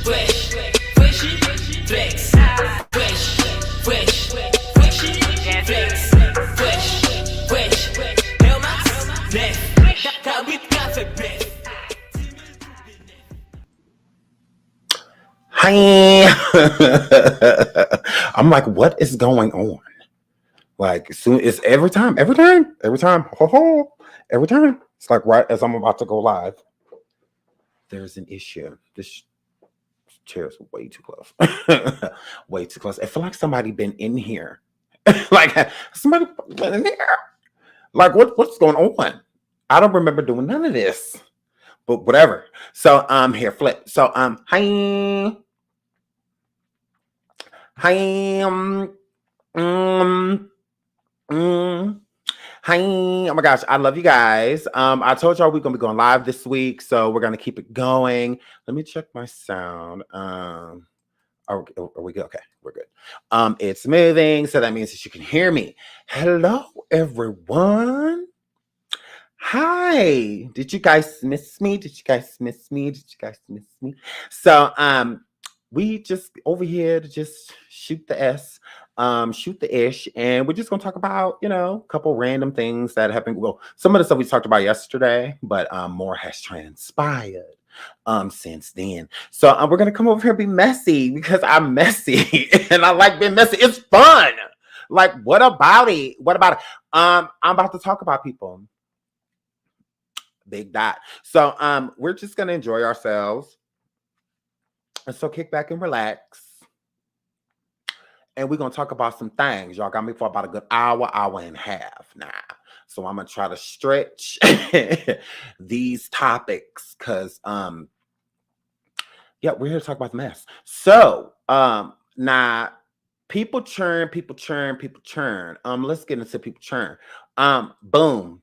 fresh, freshy, flex, fresh, fresh, freshy, flex, fresh, fresh, Helmets, left, got with cafe breath. Hi. I'm like, what is going on? Like, soon it's every time. Ho ho. Every time. It's like right as I'm about to go live, there's an issue. This chair is way too close. Way too close. I feel like somebody been in here. Like somebody been in here. Like what's going on? I don't remember doing none of this. But whatever. So here, flip. So hi. Hi. Hi. Oh my gosh, I love you guys. I told y'all we're gonna be going live this week, so we're gonna keep it going. Let me check my sound. Are we good? Okay, we're good. It's moving, so that means that you can hear me. Hello, everyone. Hi. Did you guys miss me? So we just over here to just shoot the S. Shoot the ish, and we're just gonna talk about, a couple random things that happened. Well, some of the stuff we talked about yesterday, but more has transpired since then. So we're gonna come over here and be messy because I'm messy and I like being messy. It's fun. Like, what about it? I'm about to talk about people. Big dot. So we're just gonna enjoy ourselves. And so kick back and relax. And we're going to talk about some things. Y'all got me for about a good hour and a half now. So I'm going to try to stretch these topics because, we're here to talk about the mess. So now people churn. Let's get into people churn. Boom.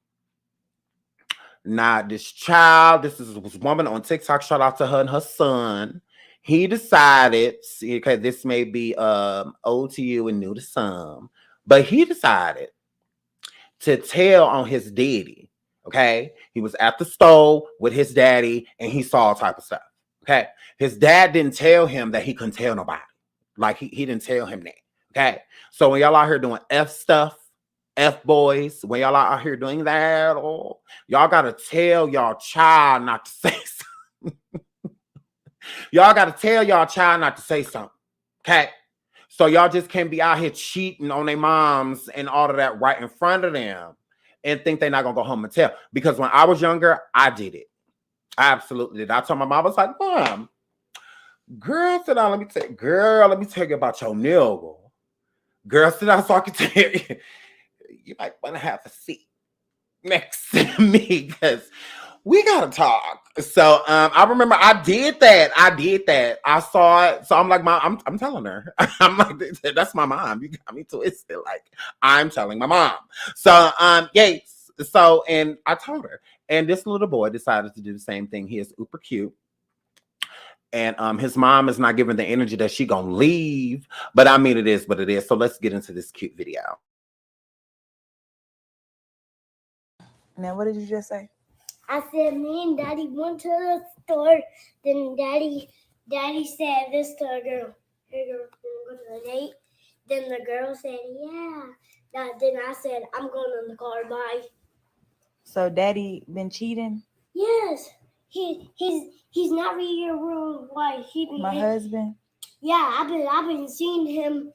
Now this is this woman on TikTok. Shout out to her and her son. He decided, okay, this may be old to you and new to some, but he decided to tell on his daddy, okay? He was at the store with his daddy, and he saw all type of stuff, okay? His dad didn't tell him that he couldn't tell nobody. Like, he didn't tell him that, okay? So when y'all out here doing F stuff, F boys, when y'all out here doing that, y'all got to tell y'all child not to say something. Y'all got to tell y'all child not to say something, okay? So y'all just can't be out here cheating on their moms and all of that right in front of them and think they're not going to go home and tell. Because when I was younger, I did it. I absolutely did. I told my mom, I was like, Mom, girl, sit down. Let me tell you about your nigga. Girl, sit down so I can tell you. You might want to have a seat next to me because we gotta talk. So I remember I did that. I saw it. So I'm like, Mom, I'm telling her. I'm like, that's my mom. You got me twisted. Like, I'm telling my mom. So Yates. So, and I told her. And this little boy decided to do the same thing. He is super cute. And his mom is not giving the energy that she gonna leave. But I mean, it is what it is. So let's get into this cute video. Now, what did you just say? I said, me and Daddy went to the store. Then Daddy said this to a girl. Hey, girl, go to the date. Then the girl said, yeah. Then I said, I'm going in the car. Bye. So Daddy been cheating? Yes. He's not really your real wife. My husband? Yeah, I've been seeing him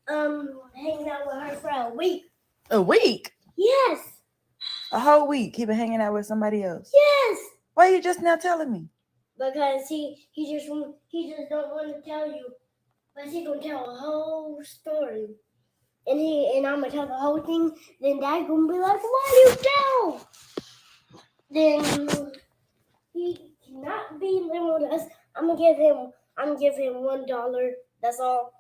hanging out with her for a week. A week? Yes. A whole week he been hanging out with somebody else? Yes. Why are you just now telling me? Because he just don't want to tell you. But he gonna tell a whole story. And I'm gonna tell the whole thing, then Dad gonna be like, why you tell? Then he not be living with us. I'm gonna give him $1. That's all.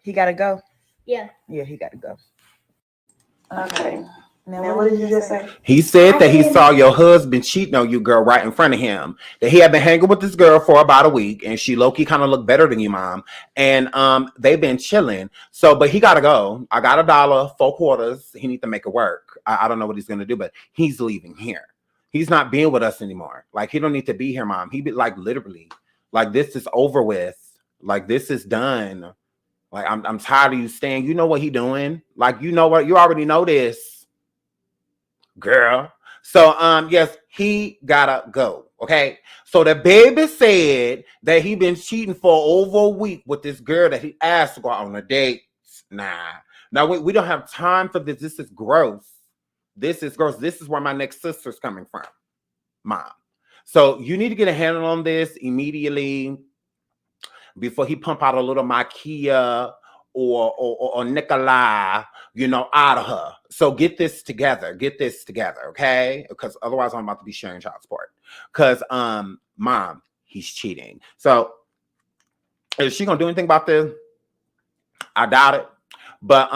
He gotta go? Yeah. Yeah, he gotta go. Okay. Now, what did you just say? He said that he saw your husband cheating on you, girl, right in front of him. That he had been hanging with this girl for about a week, and she low-key kind of looked better than you, Mom. And they've been chilling. So, but he gotta go. I got $1, 4 quarters. He need to make it work. I don't know what he's gonna do, but he's leaving here. He's not being with us anymore. Like, he don't need to be here, Mom. He be like literally Like, this is over with. Like, this is done. Like, I'm tired of you staying. You know what he doing? Like, you know what? You already know this, girl. So, yes, he gotta go. Okay. So the baby said that he been cheating for over a week with this girl that he asked to go out on a date. Nah. Now we don't have time for this. This is gross. This is gross. This is where my next sister's coming from, Mom. So you need to get a handle on this immediately before he pump out a little Makia or Nikolai, you know, out of her. So get this together. Get this together, okay? Because otherwise I'm about to be sharing child support. Because Mom, he's cheating. So is she gonna do anything about this? I doubt it. But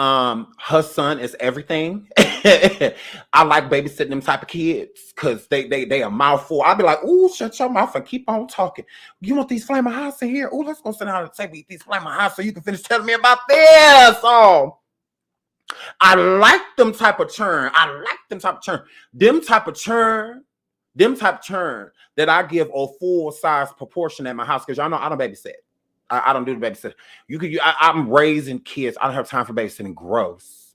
her son is everything. I like babysitting them type of kids because they a mouthful. I'll be like, ooh, shut your mouth and keep on talking. You want these flaming hots in here? Ooh, let's go sit down and table eat these flaming hots so you can finish telling me about this. Oh, I like them type of churn. Them type of churn that I give a full size proportion at my house because y'all know I don't babysit. I don't do the babysitting. I'm raising kids. I don't have time for babysitting. Gross.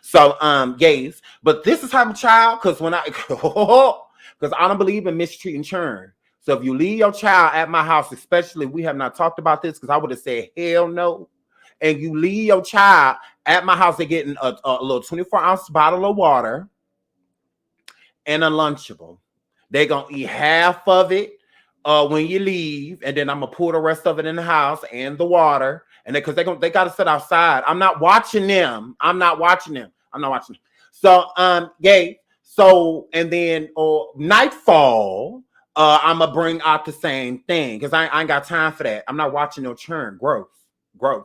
So, gays. But this is type of child because because I don't believe in mistreating churn. So if you leave your child at my house, especially we have not talked about this because I would have said hell no. And you leave your child at my house, they're getting a little 24-ounce bottle of water and a Lunchable. They're gonna eat half of it. When you leave, and then I'm gonna pour the rest of it in the house and the water, and because they gotta sit outside. I'm not watching them. So, gay. So, and then nightfall, I'm gonna bring out the same thing because I ain't got time for that. I'm not watching no churn. Gross.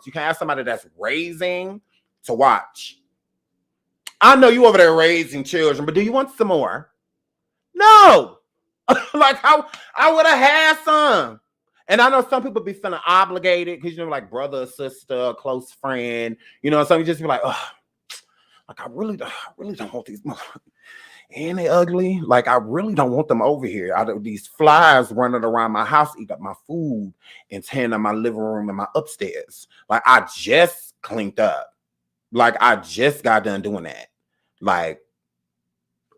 You can ask somebody that's raising to watch. I know you over there raising children, but do you want some more? No. Like I would have had some. And I know some people be feeling obligated because, you know, like brother, sister, close friend, you know, some you just be like, oh, like I really don't want these. And they ugly. Like I really don't want them over here. These flies running around my house, eat up my food and tearing up my living room and my upstairs. Like I just cleaned up. Like I just got done doing that. Like,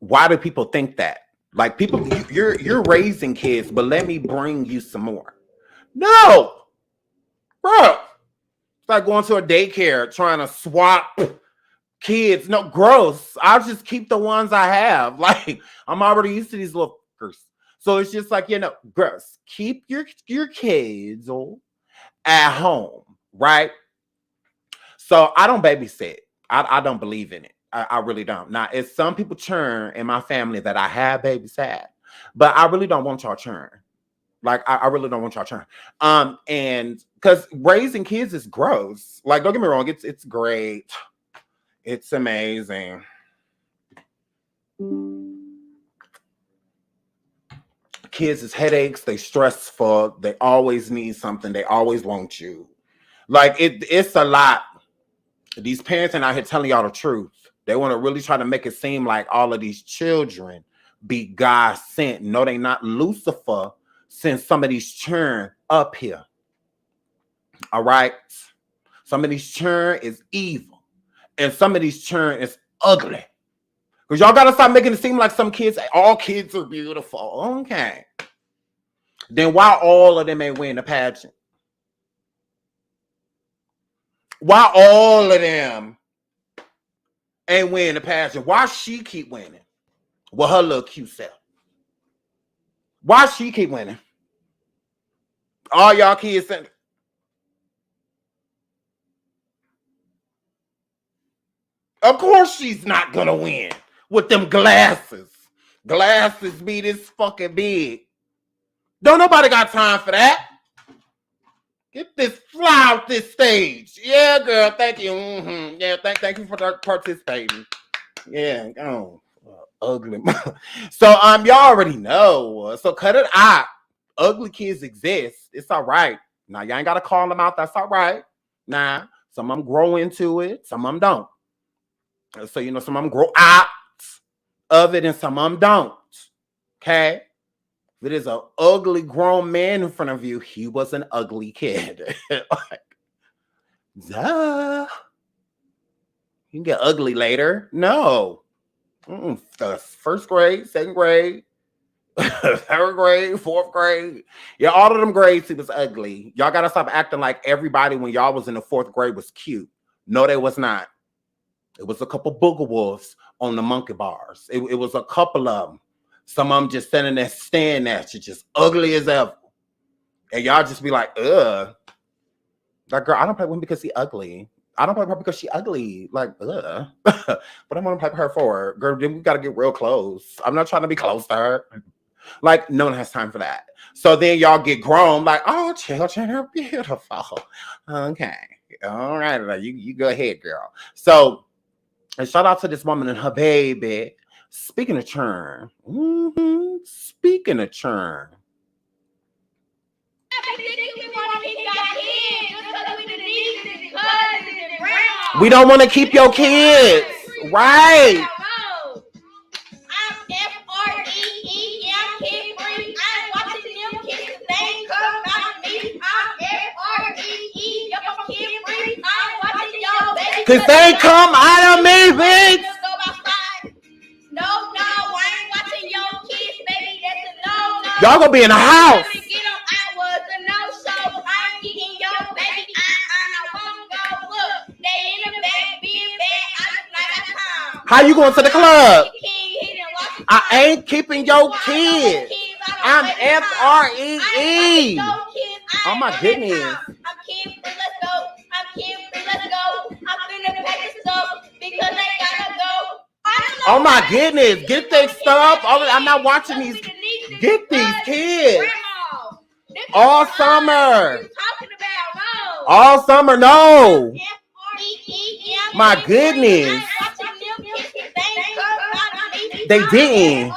why do people think that? Like people, you're raising kids, but let me bring you some more. No, bro. It's like going to a daycare trying to swap kids. No, gross. I'll just keep the ones I have. Like I'm already used to these little fuckers. So it's just like, you know, gross. Keep your kids at home, right? So I don't babysit. I don't believe in it. I really don't. Now, it's some people churn in my family that I have babysat, but I really don't want y'all churn. Like, I really don't want y'all churn. And because raising kids is gross. Like, don't get me wrong, it's great. It's amazing. Kids is headaches, they stressful, they always need something, they always want you. Like, it's a lot. These parents are out here telling y'all the truth. They want to really try to make it seem like all of these children be God sent. No, they not. Lucifer sent some of these children up here. All right. Some of these children is evil. And some of these children is ugly. Because y'all got to stop making it seem like all kids are beautiful. Okay. Then why all of them ain't winning the pageant? Why all of them ain't winning the pageant? Why she keep winning? Well, her little cute self. Why she keep winning? All y'all kids saying, of course she's not gonna win with them glasses. Glasses be this fucking big. Don't nobody got time for that. Get this fly off this stage. Yeah, girl. Thank you. Mm-hmm. Yeah, thank you for participating. Yeah, ugly. So y'all already know. So cut it out. Ugly kids exist. It's all right. Now y'all ain't gotta call them out. That's all right. Nah, some of them grow into it. Some of them don't. So you know, some of them grow out of it, and some of them don't. Okay. If it is an ugly grown man in front of you, he was an ugly kid. Like, duh. You can get ugly later. No. The first grade, second grade, third grade, fourth grade. Yeah, all of them grades, he was ugly. Y'all got to stop acting like everybody when y'all was in the fourth grade was cute. No, they was not. It was a couple booger wolves on the monkey bars. It was a couple of them. Some of them just standing there staring at you, just ugly as ever. And y'all just be like, ugh. Like, girl, I don't play with him because he ugly. I don't play with her because she ugly. Like, ugh. But I'm going to play with her for. Girl, then we got to get real close. I'm not trying to be close to her. Like, no one has time for that. So then y'all get grown, like, oh, children are beautiful. Okay. All right. You go ahead, girl. So, and shout out to this woman and her baby. Speaking of churn. Speaking of churn. We don't want to keep your kids. Right. Cause they come out of me, bitch. No, I ain't watching your kids, baby. That's a no. Y'all gonna be in the house. I was a no-show. I ain't getting your baby. I won't go. Look, they in the back being bad. I just like I come. How you going to the club? I ain't keeping your kids. I'm FREE. Oh my goodness. I'm kid-free, let's go. I'm kid-free, let's go. I'm finna pack this up because they gotta go. Oh my goodness. Get their stuff. I'm not watching these. Get these kids. All summer. All summer, no. My goodness. They didn't.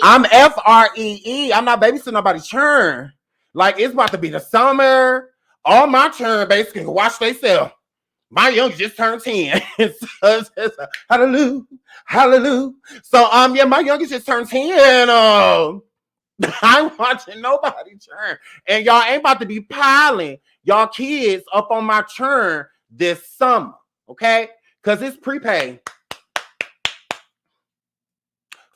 I'm FREE. I'm not babysitting nobody's churn. Like, it's about to be the summer. All my churn basically can watch themselves. My youngest just turned 10. So hallelujah. Hallelujah. So, yeah, my youngest just turned 10. I'm watching nobody churn. And y'all ain't about to be piling y'all kids up on my churn this summer. Okay? Because it's prepaid.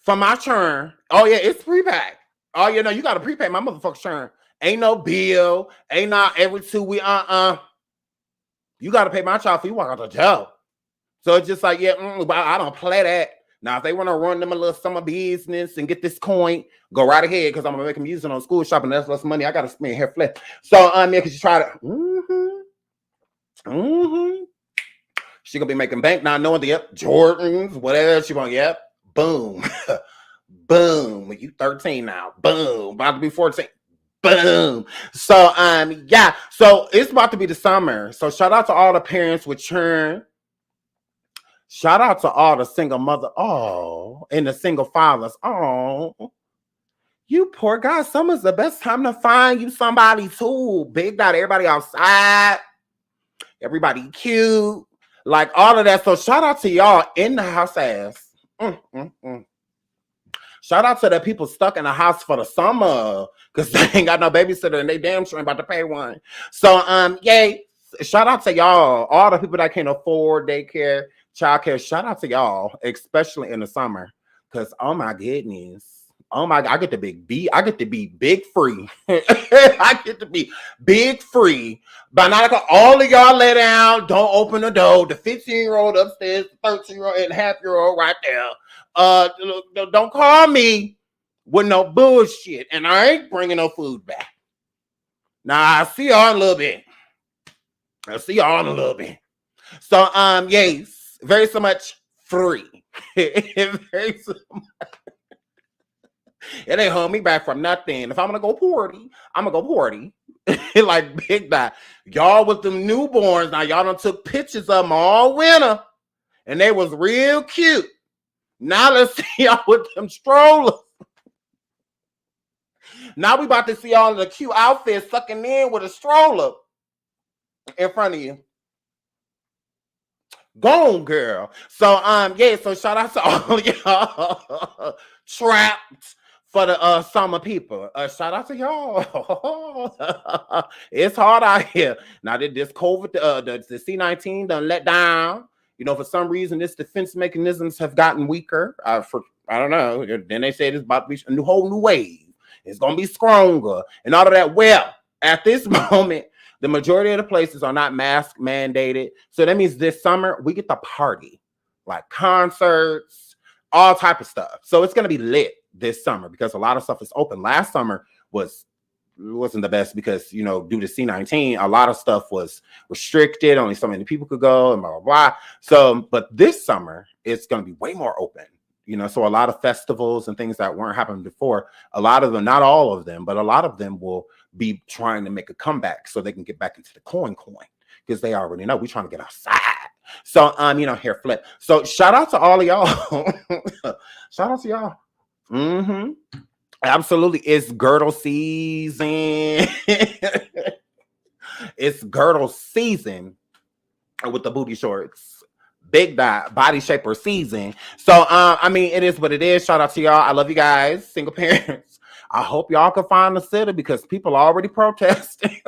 For my churn. Oh, yeah, it's prepaid. Oh, you know, you got to prepay my motherfucking churn. Ain't no bill. Ain't not every 2 weeks. You got to pay my child fee. You walk out the jail. So it's just like, yeah, I don't play that. Now, if they want to run them a little summer business and get this coin, go right ahead, because I'm going to make them use it on school shopping. That's less money I got to spend here flip. So, yeah, because you try to, she going to be making bank now knowing the Jordans, whatever she want, yep, boom, boom. You 13 now, boom, about to be 14. Boom. So, yeah. So it's about to be the summer. So shout out to all the parents with churn. Shout out to all the single mother. Oh, and the single fathers. Oh, you poor guys. Summer's the best time to find you somebody too. Big dot. Everybody outside. Everybody cute. Like all of that. So shout out to y'all in the house ass. Shout out to the people stuck in the house for the summer because they ain't got no babysitter and they damn sure ain't about to pay one. So, yay. Shout out to y'all. All the people that can't afford daycare, childcare. Shout out to y'all, especially in the summer. Because, oh my goodness. Oh my God. I get to be big free. I get to be big free. By 9 o'clock, all of y'all lay down. Don't open the door. The 15-year-old upstairs, the 13-year-old and half-year-old right there. Don't call me with no bullshit, and I ain't bringing no food back. Now I'll see y'all in a little bit. So, yes, very so much free. Very so much. It ain't hold me back from nothing. If I'm gonna go party, I'm gonna go party. Like big that. Y'all with them newborns now, y'all done took pictures of them all winter, and they was real cute. Now let's see y'all with them strollers. Now we about to see y'all in the cute outfit sucking in with a stroller in front of you. Go on, girl. So, yeah, so shout out to all y'all trapped for the summer people. Shout out to y'all. It's hard out here. Now that this COVID, the C-19 done let down. You know, for some reason, this defense mechanisms have gotten weaker. I don't know. Then they say it's about to be a whole new wave. It's gonna be stronger and all of that. Well, at this moment, the majority of the places are not mask mandated. So that means this summer we get to party, like concerts, all type of stuff. So it's gonna be lit this summer because a lot of stuff is open. Last summer wasn't the best because, you know, due to C-19, a lot of stuff was restricted. Only so many people could go and blah, blah, blah. So, but this summer, it's going to be way more open. You know, so a lot of festivals and things that weren't happening before, a lot of them, not all of them, but a lot of them will be trying to make a comeback so they can get back into the coin because they already know we're trying to get outside. So, you know, hair flip. So shout out to all of y'all. Shout out to y'all. Mm-hmm. Absolutely. It's girdle season. It's girdle season with the booty shorts. Big body shaper season. So, I mean, it is what it is. Shout out to y'all. I love you guys, single parents. I hope y'all can find a sitter because people are already protesting.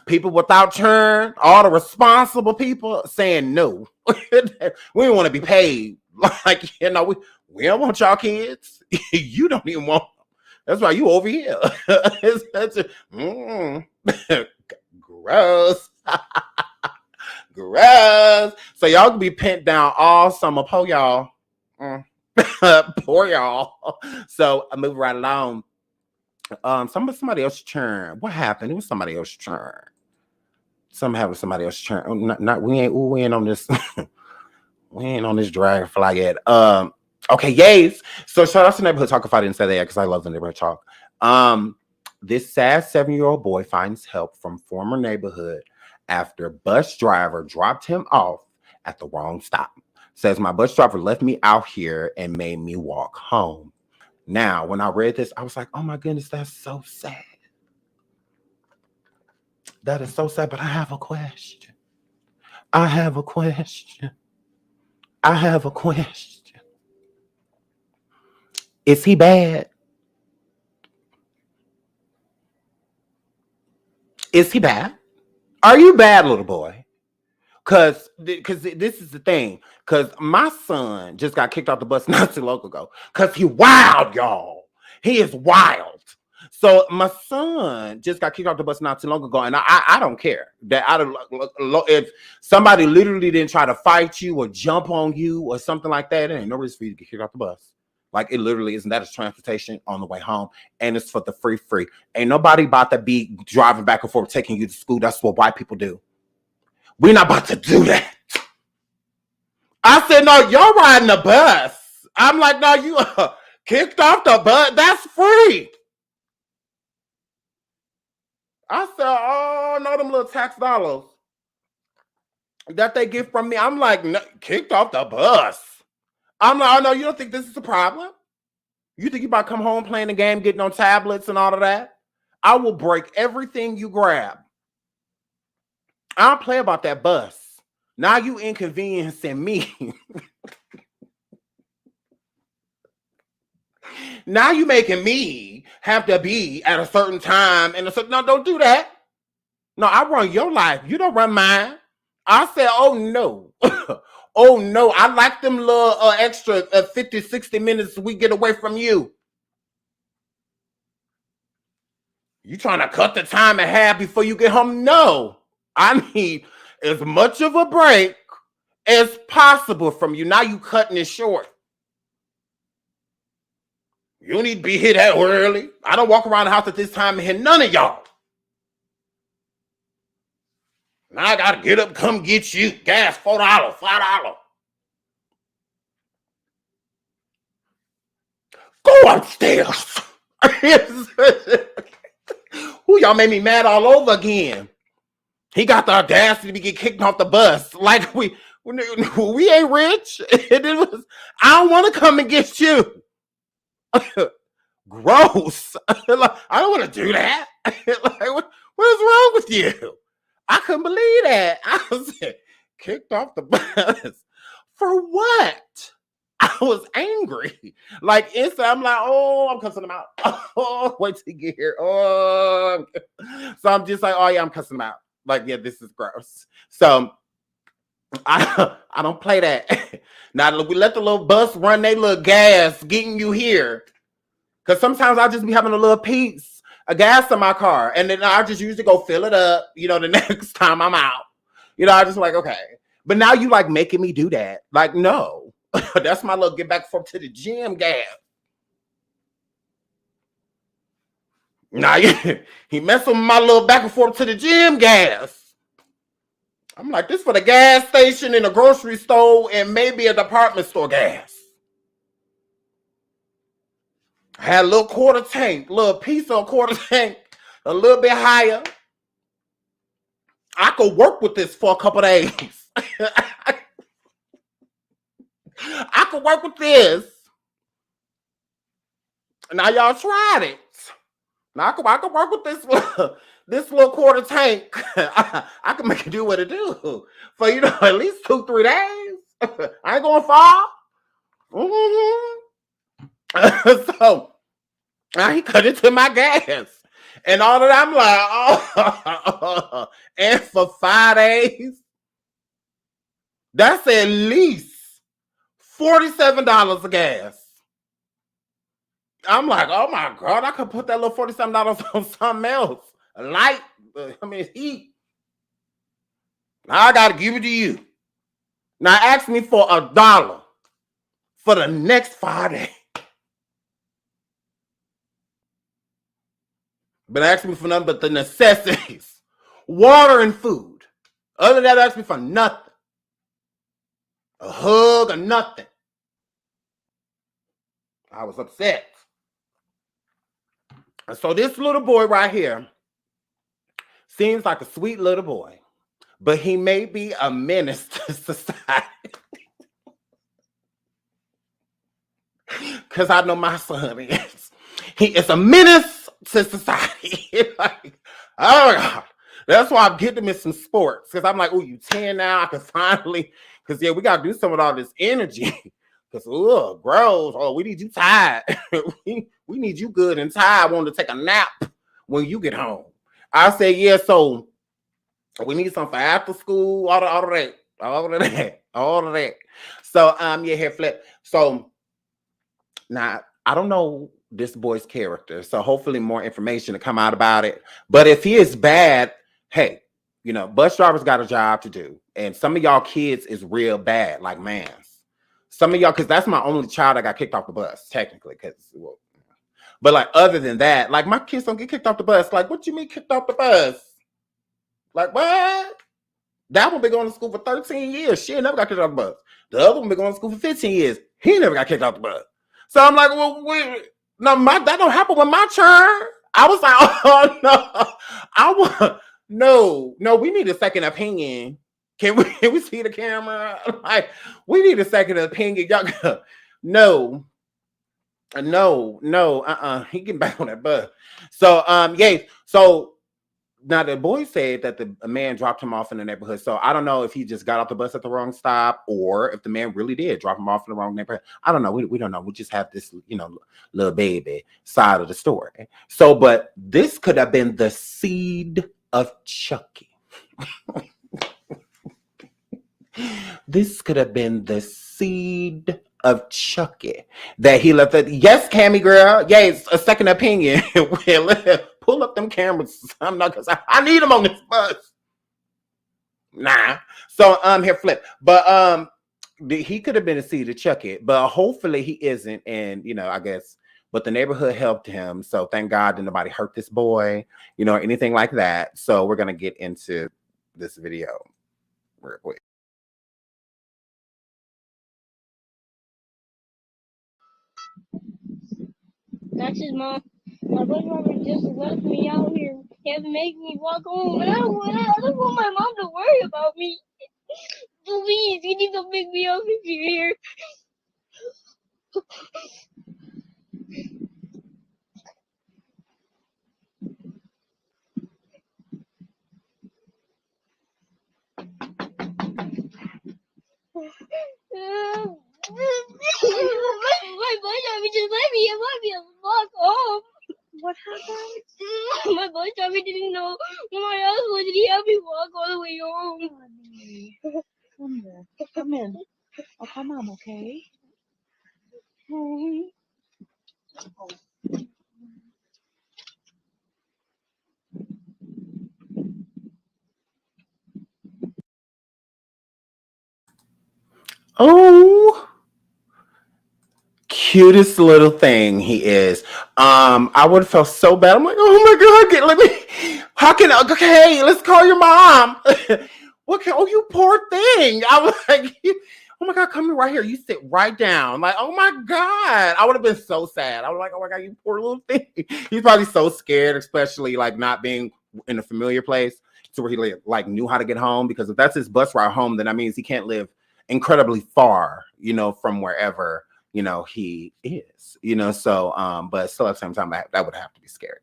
People without churn, all the responsible people saying no. We don't want to be paid. Like, you know, we don't want y'all kids. You don't even want them. That's why you over here. Gross. Gross. So y'all can be pent down all summer. Poor y'all. Poor y'all. So I move right along. Somebody else churn. What happened? It was somebody else churn. Somebody else churn. We ain't on this. We ain't on this dragonfly yet. Okay, yes. So shout out to Neighborhood Talk if I didn't say that because I love the Neighborhood Talk. This sad 7-year-old boy finds help from former neighborhood after bus driver dropped him off at the wrong stop. Says my bus driver left me out here and made me walk home. Now, when I read this, I was like, oh my goodness, that's so sad. That is so sad, but I have a question. Is he bad? Is he bad? Are you bad, little boy? Because this is the thing. Because my son just got kicked off the bus not too long ago. Because he wild, y'all. He is wild. So my son just got kicked off the bus not too long ago. And I don't care. If somebody literally didn't try to fight you or jump on you or something like that, there ain't no reason for you to get kicked off the bus. Like, it literally isn't. That is transportation on the way home. And it's for the free. Ain't nobody about to be driving back and forth, taking you to school. That's what white people do. We're not about to do that. I said, no, you're riding the bus. I'm like, no, you kicked off the bus. That's free. I said, oh, no, them little tax dollars that they get from me. I'm like, no, kicked off the bus. I'm like, oh, no, you don't think this is a problem? You think you about to come home playing the game, getting on tablets and all of that? I will break everything you grab. I don't play about that bus. Now you inconveniencing me. Now you making me have to be at a certain time. And no, don't do that. No, I run your life. You don't run mine. I said, oh, no. Oh, no. I like them little extra 50, 60 minutes we get away from you. You trying to cut the time in half before you get home? No. I need as much of a break as possible from you. Now you cutting it short. You don't need to be here that early. I don't walk around the house at this time and hit none of y'all. Now I got to get up, come get you. Gas, $4, $5. Go upstairs. Ooh, y'all made me mad all over again. He got the audacity to get kicked off the bus. Like we ain't rich. I don't want to come and get you. Gross. Like, I don't want to do that. Like, what is wrong with you? I couldn't believe that. I was kicked off the bus. For what? I was angry. Like inside, I'm like, oh, I'm cussing them out. Oh, wait till you get here. Oh, so I'm just like, oh yeah, I'm cussing them out. Like, yeah, this is gross. So I don't play that. Now we let the little bus run their little gas getting you here. Cause sometimes I'll just be having a little piece of gas in my car. And then I just usually go fill it up, you know, the next time I'm out. You know, I just like, okay. But now you like making me do that. Like, no. That's my little get back forth to the gym gas. Now he messing with my little back and forth to the gym gas. I'm like, this for the gas station and the grocery store and maybe a department store gas. I had a little quarter tank, little piece of a quarter tank, a little bit higher. I could work with this for a couple days. I could work with this. Now y'all tried it. Now I could work with this little quarter tank. I can make it do what it do for, you know, at least 2-3 days. I ain't going far. Mm-hmm. So now he cut into my gas. And all of that, I'm like, oh, and for 5 days, that's at least $47 of gas. I'm like, oh my God, I could put that little $47 on something else. A light, heat. Now I gotta give it to you. Now ask me for $1 for the next 5 days. But ask me for nothing but the necessities. Water and food. Other than that, ask me for nothing. A hug or nothing. I was upset. And so this little boy right here seems like a sweet little boy, but he may be a menace to society. Because I know my son is. He is a menace to society. Like, oh my God. That's why I'm getting him in some sports. Because I'm like, oh, you 10 now? I can finally, because yeah, we got to do some of all this energy. Because, gross. Oh, we need you tired. we need you good and tired. Want to take a nap when you get home. I say, yeah, so we need something for after school, all of that. So, yeah, here, Flip. So, now, I don't know this boy's character, so hopefully more information to come out about it. But if he is bad, hey, you know, bus drivers got a job to do. And some of y'all kids is real bad, like mans. Some of y'all, because that's my only child that got kicked off the bus, technically. But like other than that, like my kids don't get kicked off the bus. Like, what you mean kicked off the bus? Like, what? That one been going to school for 13 years. She never got kicked off the bus. The other one been going to school for 15 years. He never got kicked off the bus. So I'm like, well, wait, no, that don't happen with my turn. I was like, oh no, no, we need a second opinion. Can we see the camera? Like, we need a second opinion. Y'all, no, he getting back on that bus. So yeah, so now the boy said that a man dropped him off in the neighborhood. So I don't know if he just got off the bus at the wrong stop or if the man really did drop him off in the wrong neighborhood. I don't know. We don't know. We just have this, you know, little baby side of the story. So, but this could have been the seed of Chucky. This could have been the seed of Chucky that he left. Yes, Cammy girl. Yes, a second opinion. Pull up them cameras. I'm not, because I need them on this bus. Nah. So here, Flip. But he could have been a seed of Chucky, but hopefully he isn't. And you know, I guess, but the neighborhood helped him. So thank God that nobody hurt this boy, you know, or anything like that. So we're gonna get into this video real quick. That's his mom. My bus driver just left me out here and make me walk home. And I don't want my mom to worry about me. Please, you need to pick me up if you're here. driver just let me walk home. What happened? My bus driver didn't know where else was. He helped me walk all the way home. Honey, come here. Come in. Oh, come on, okay? Hey. Oh, cutest little thing he is. I would have felt so bad. I'm like, oh my God, let me. How can? Okay, let's call your mom. What can? Oh, you poor thing. I was like, oh my God, come right here. You sit right down. Like, oh my God, I would have been so sad. I was like, oh my God, you poor little thing. He's probably so scared, especially like not being in a familiar place, to where he like knew how to get home. Because if that's his bus ride home, then that means he can't live incredibly far, from wherever he is, so but still at the same time that would have to be scary.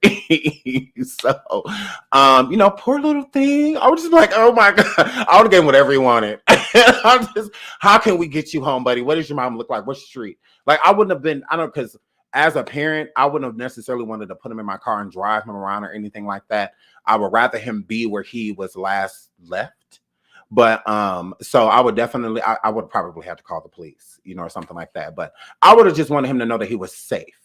So poor little thing. I was just like, oh my God, I would have given whatever he wanted. I'm just, how can we get you home, buddy? What does your mom look like? What street? Like, I wouldn't have been, I don't know, because as a parent, I wouldn't have necessarily wanted to put him in my car and drive him around or anything like that. I would rather him be where he was last left. But so I would definitely, I would probably have to call the police, or something like that. But I would have just wanted him to know that he was safe,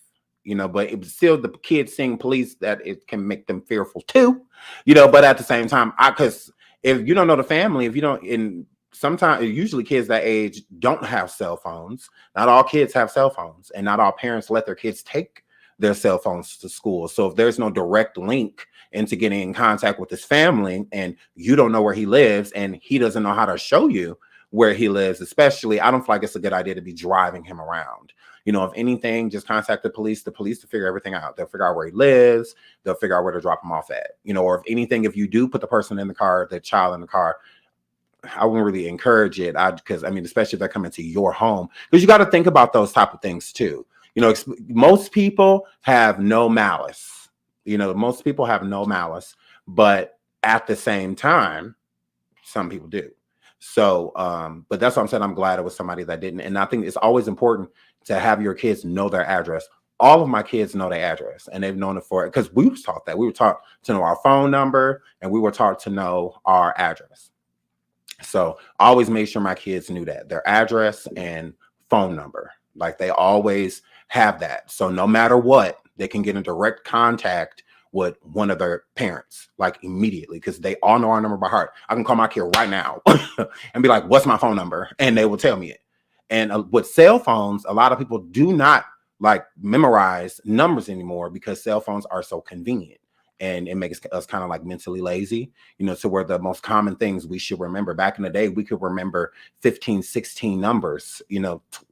but it was still the kids seeing police, that it can make them fearful too, but at the same time, because if you don't know the family, if you don't, sometimes usually kids that age don't have cell phones. Not all kids have cell phones, and not all parents let their kids take their cell phones to school. So if there's no direct link into getting in contact with his family, and you don't know where he lives, and he doesn't know how to show you where he lives, especially, I don't feel like it's a good idea to be driving him around. If anything, just contact the police to figure everything out. They'll figure out where he lives. They'll figure out where to drop him off at, or if anything, if you do put the person in the car, the child in the car, I wouldn't really encourage it. Because especially if they're coming to your home, because you got to think about those type of things too. Most people have no malice. Most people have no malice, but at the same time, some people do. So, but that's what I'm saying. I'm glad it was somebody that didn't. And I think it's always important to have your kids know their address. All of my kids know their address, and they've known it for it, because we were taught that. We were taught to know our phone number, and we were taught to know our address. So I always made sure my kids knew that, their address and phone number. Like, they always have that. So no matter what, they can get in direct contact with one of their parents, like, immediately, because they all know our number by heart. I can call my kid right now and be like, what's my phone number? And they will tell me it. And with cell phones, a lot of people do not like memorize numbers anymore, because cell phones are so convenient. And it makes us kind of like mentally lazy, to where the most common things we should remember. Back in the day, we could remember 15, 16 numbers,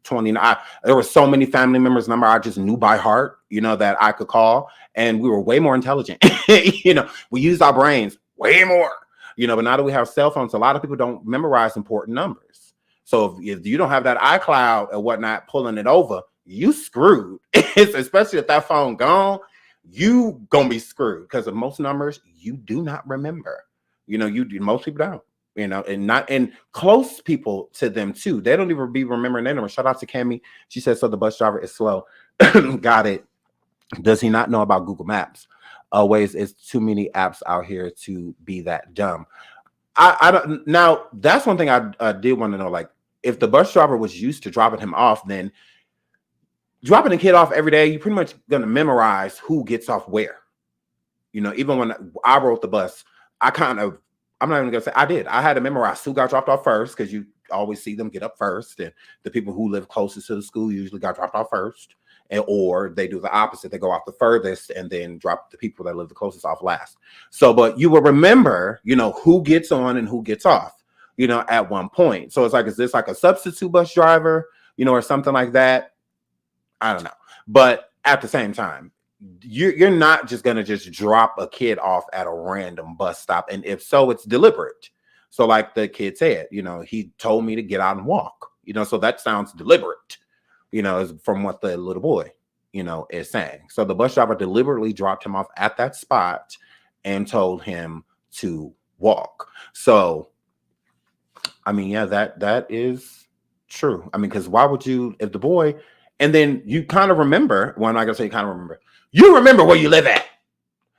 29. There were so many family members' number I just knew by heart, that I could call. And we were way more intelligent. We used our brains way more, but now that we have cell phones, a lot of people don't memorize important numbers. So if you don't have that iCloud and whatnot pulling it over, you screwed. Especially if that phone gone, you gonna be screwed, because of most numbers you do not remember. Most people don't, and close people to them too. They don't even be remembering their number. Shout out to Cammy. She says, so the bus driver is slow. Got it. Does he not know about Google Maps? Always, it's too many apps out here to be that dumb. I don't. Now, that's one thing I did want to know. Like, if the bus driver was used to dropping him off, then dropping a kid off every day, you're pretty much going to memorize who gets off where. Even when I rode the bus, I'm not even going to say I did. I had to memorize who got dropped off first, because you always see them get up first. And the people who live closest to the school usually got dropped off first. Or they do the opposite. They go off the furthest and then drop the people that live the closest off last. So, but you will remember, who gets on and who gets off, at one point. So it's like, is this like a substitute bus driver, or something like that? I don't know. But at the same time, you're not just going to just drop a kid off at a random bus stop. And if so, it's deliberate. So like the kid said, he told me to get out and walk, so that sounds deliberate, is from what the little boy, is saying. So the bus driver deliberately dropped him off at that spot and told him to walk. So, I mean, yeah, that is true. I mean, because why would you, if the boy And then you kind of remember, well, I'm not gonna say you kind of remember, you remember where you live at.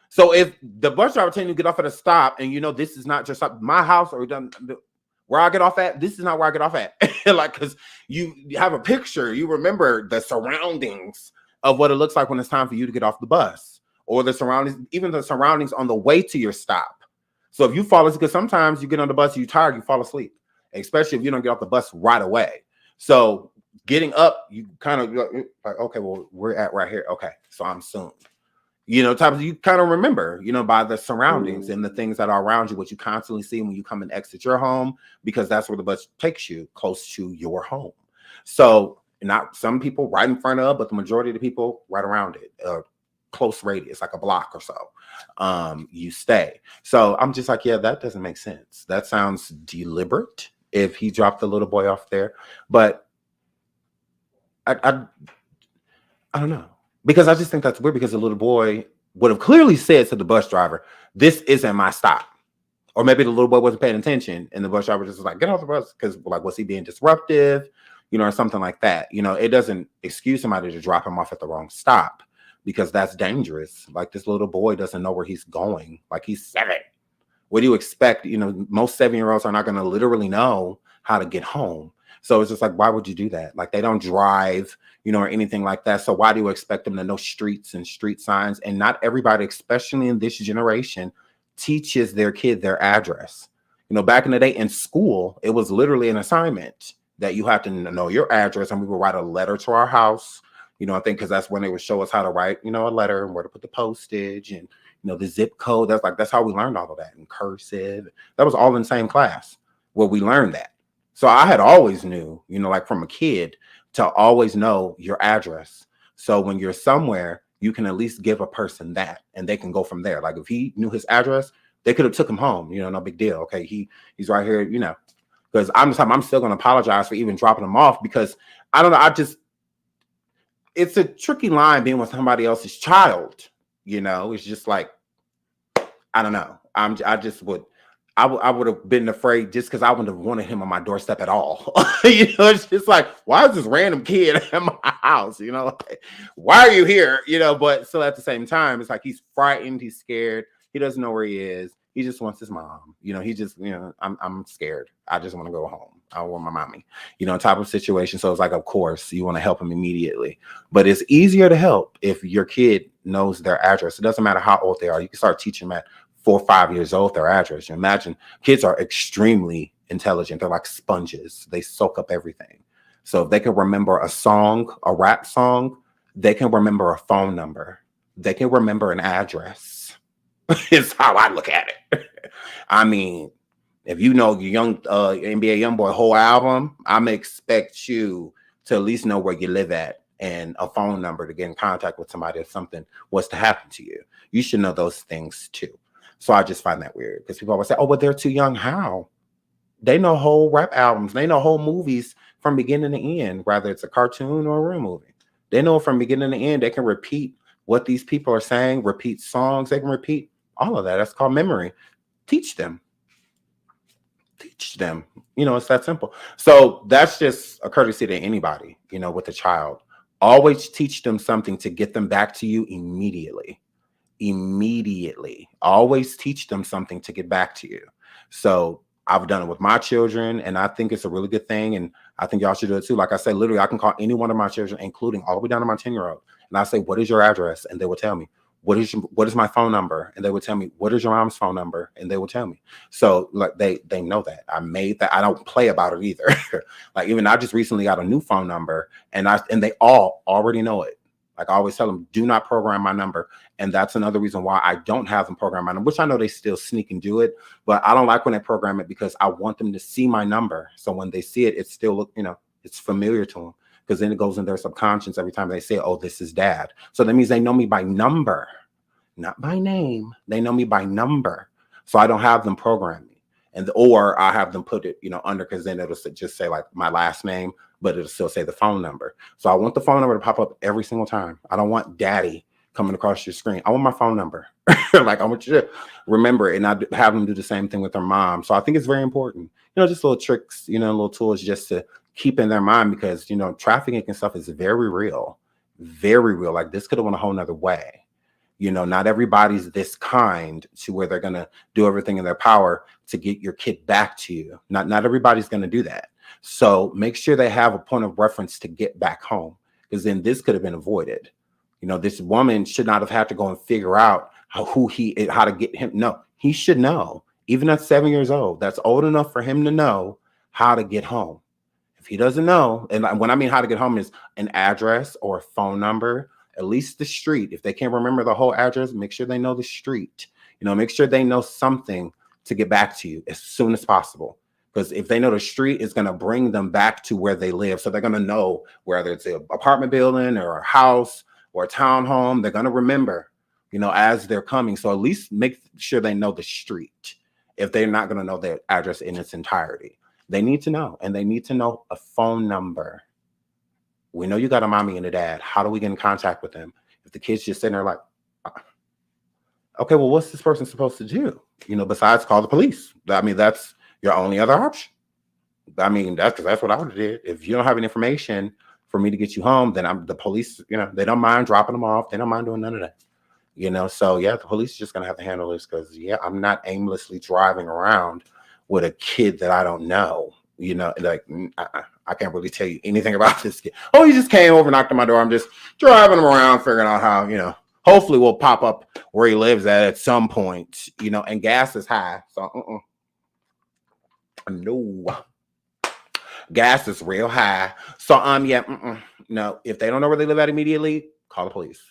So if the bus driver telling you to get off at a stop and you know this is not just my house or where I get off at, this is not where I get off at. Like, because you have a picture, you remember the surroundings of what it looks like when it's time for you to get off the bus, or the surroundings, even the surroundings on the way to your stop. So if you fall asleep, because sometimes you get on the bus, you're tired, you fall asleep, especially if you don't get off the bus right away. So getting up, you kind of like, okay, well, we're at right here. Okay, so I'm soon. You know, times you kind of remember, you know, by the surroundings and the things that are around you, what you constantly see when you come and exit your home, because that's where the bus takes you, close to your home. So not some people right in front of, but the majority of the people right around it, close radius, like a block or so. You stay. So I'm just like, yeah, that doesn't make sense. That sounds deliberate if he dropped the little boy off there. But I don't know. Because I just think that's weird, because the little boy would have clearly said to the bus driver, this isn't my stop. Or maybe the little boy wasn't paying attention and the bus driver just was like, get off the bus, because like, was he being disruptive, you know, or something like that. You know, it doesn't excuse somebody to drop him off at the wrong stop, because that's dangerous. Like, this little boy doesn't know where he's going. Like, he's 7. What do you expect? You know, most 7-year-olds are not going to literally know how to get home. So it's just like, why would you do that? Like, they don't drive, you know, or anything like that. So why do you expect them to know streets and street signs? And not everybody, especially in this generation, teaches their kid their address. You know, back in the day in school, it was literally an assignment that you have to know your address, and we would write a letter to our house. You know, I think because that's when they would show us how to write, you know, a letter and where to put the postage and, you know, the zip code. That's how we learned all of that in cursive. That was all in the same class where we learned that. So I had always knew, you know, like from a kid, to always know your address. So when you're somewhere, you can at least give a person that, and they can go from there. Like, if he knew his address, they could have took him home. You know, no big deal. Okay, he's right here. You know, because I'm still going to apologize for even dropping him off, because I don't know. It's a tricky line being with somebody else's child. You know, it's just like, I don't know. I would have been afraid, just because I wouldn't have wanted him on my doorstep at all. You know, it's just like, why is this random kid at my house? You know, like, why are you here? You know, but still at the same time, it's like he's frightened, he's scared, he doesn't know where he is. He just wants his mom. You know, he just, you know, I'm scared. I just want to go home. I want my mommy, you know, type of situation. So it's like, of course, you want to help him immediately. But it's easier to help if your kid knows their address. It doesn't matter how old they are. You can start teaching them at 4 or 5 years old their address. You imagine, kids are extremely intelligent. They're like sponges. They soak up everything. So if they can remember a song, a rap song, they can remember a phone number. They can remember an address. Is how I look at it. I mean, if you know your young NBA YoungBoy whole album, I'm expect you to at least know where you live at and a phone number to get in contact with somebody if something was to happen to you. You should know those things too. So I just find that weird, because people always say, oh, but they're too young. How? They know whole rap albums. They know whole movies from beginning to end, whether it's a cartoon or a real movie. They know from beginning to end. They can repeat what these people are saying, repeat songs. They can repeat all of that. That's called memory. Teach them. Teach them. You know, it's that simple. So that's just a courtesy to anybody, you know, with a child. Always teach them something to get them back to you immediately. Always teach them something to get back to you. So I've done it with my children, and I think it's a really good thing, and I think y'all should do it too. Like I said, literally, I can call any one of my children, including all the way down to my 10-year-old, and I say, what is your address? And they will tell me. What is my phone number? And they would tell me, what is your mom's phone number? And they would tell me. So like they know that. I made that. I don't play about it either. Like, even I just recently got a new phone number, and they all already know it. Like, I always tell them, do not program my number. And that's another reason why I don't have them program my number, which I know they still sneak and do it. But I don't like when they program it, because I want them to see my number. So when they see it, it's still, you know, it's familiar to them, because then it goes in their subconscious every time they say, oh, this is dad. So that means they know me by number, not by name. They know me by number. So I don't have them program me. Or I have them put it, you know, under, because then it'll just say like my last name, but it'll still say the phone number. So I want the phone number to pop up every single time. I don't want daddy coming across your screen. I want my phone number. Like, I want you to remember it, and I have them do the same thing with their mom. So I think it's very important, you know, just little tricks, you know, little tools just to keep in their mind, because, you know, trafficking and stuff is very real, very real. Like, this could have went a whole nother way. You know, not everybody's this kind to where they're going to do everything in their power to get your kid back to you. Not everybody's going to do that. So make sure they have a point of reference to get back home, because then this could have been avoided. You know, this woman should not have had to go and figure out how to get him. No, he should know. Even at 7 years old, that's old enough for him to know how to get home. If he doesn't know, and when I mean how to get home is an address or a phone number, at least the street. If they can't remember the whole address, make sure they know the street. You know, make sure they know something to get back to you as soon as possible. Because if they know the street, it's going to bring them back to where they live. So they're going to know whether it's an apartment building or a house or a townhome. They're going to remember, you know, as they're coming. So at least make sure they know the street if they're not going to know their address in its entirety. They need to know, and they need to know a phone number. We know you got a mommy and a dad. How do we get in contact with them? If the kid's just sitting there like, okay, well, what's this person supposed to do? You know, besides call the police. I mean, that's your only other option. I mean, that's what I would have did. If you don't have any information for me to get you home, then the police, you know, they don't mind dropping them off. They don't mind doing none of that. You know, so yeah, the police is just going to have to handle this, because yeah, I'm not aimlessly driving around with a kid that I don't know. You know, like, I can't really tell you anything about this kid. Oh, he just came over, knocked on my door. I'm just driving him around, figuring out how, you know, hopefully we'll pop up where he lives at some point, you know, and gas is high. So, no, gas is real high. So, yeah, no, if they don't know where they live at immediately, call the police.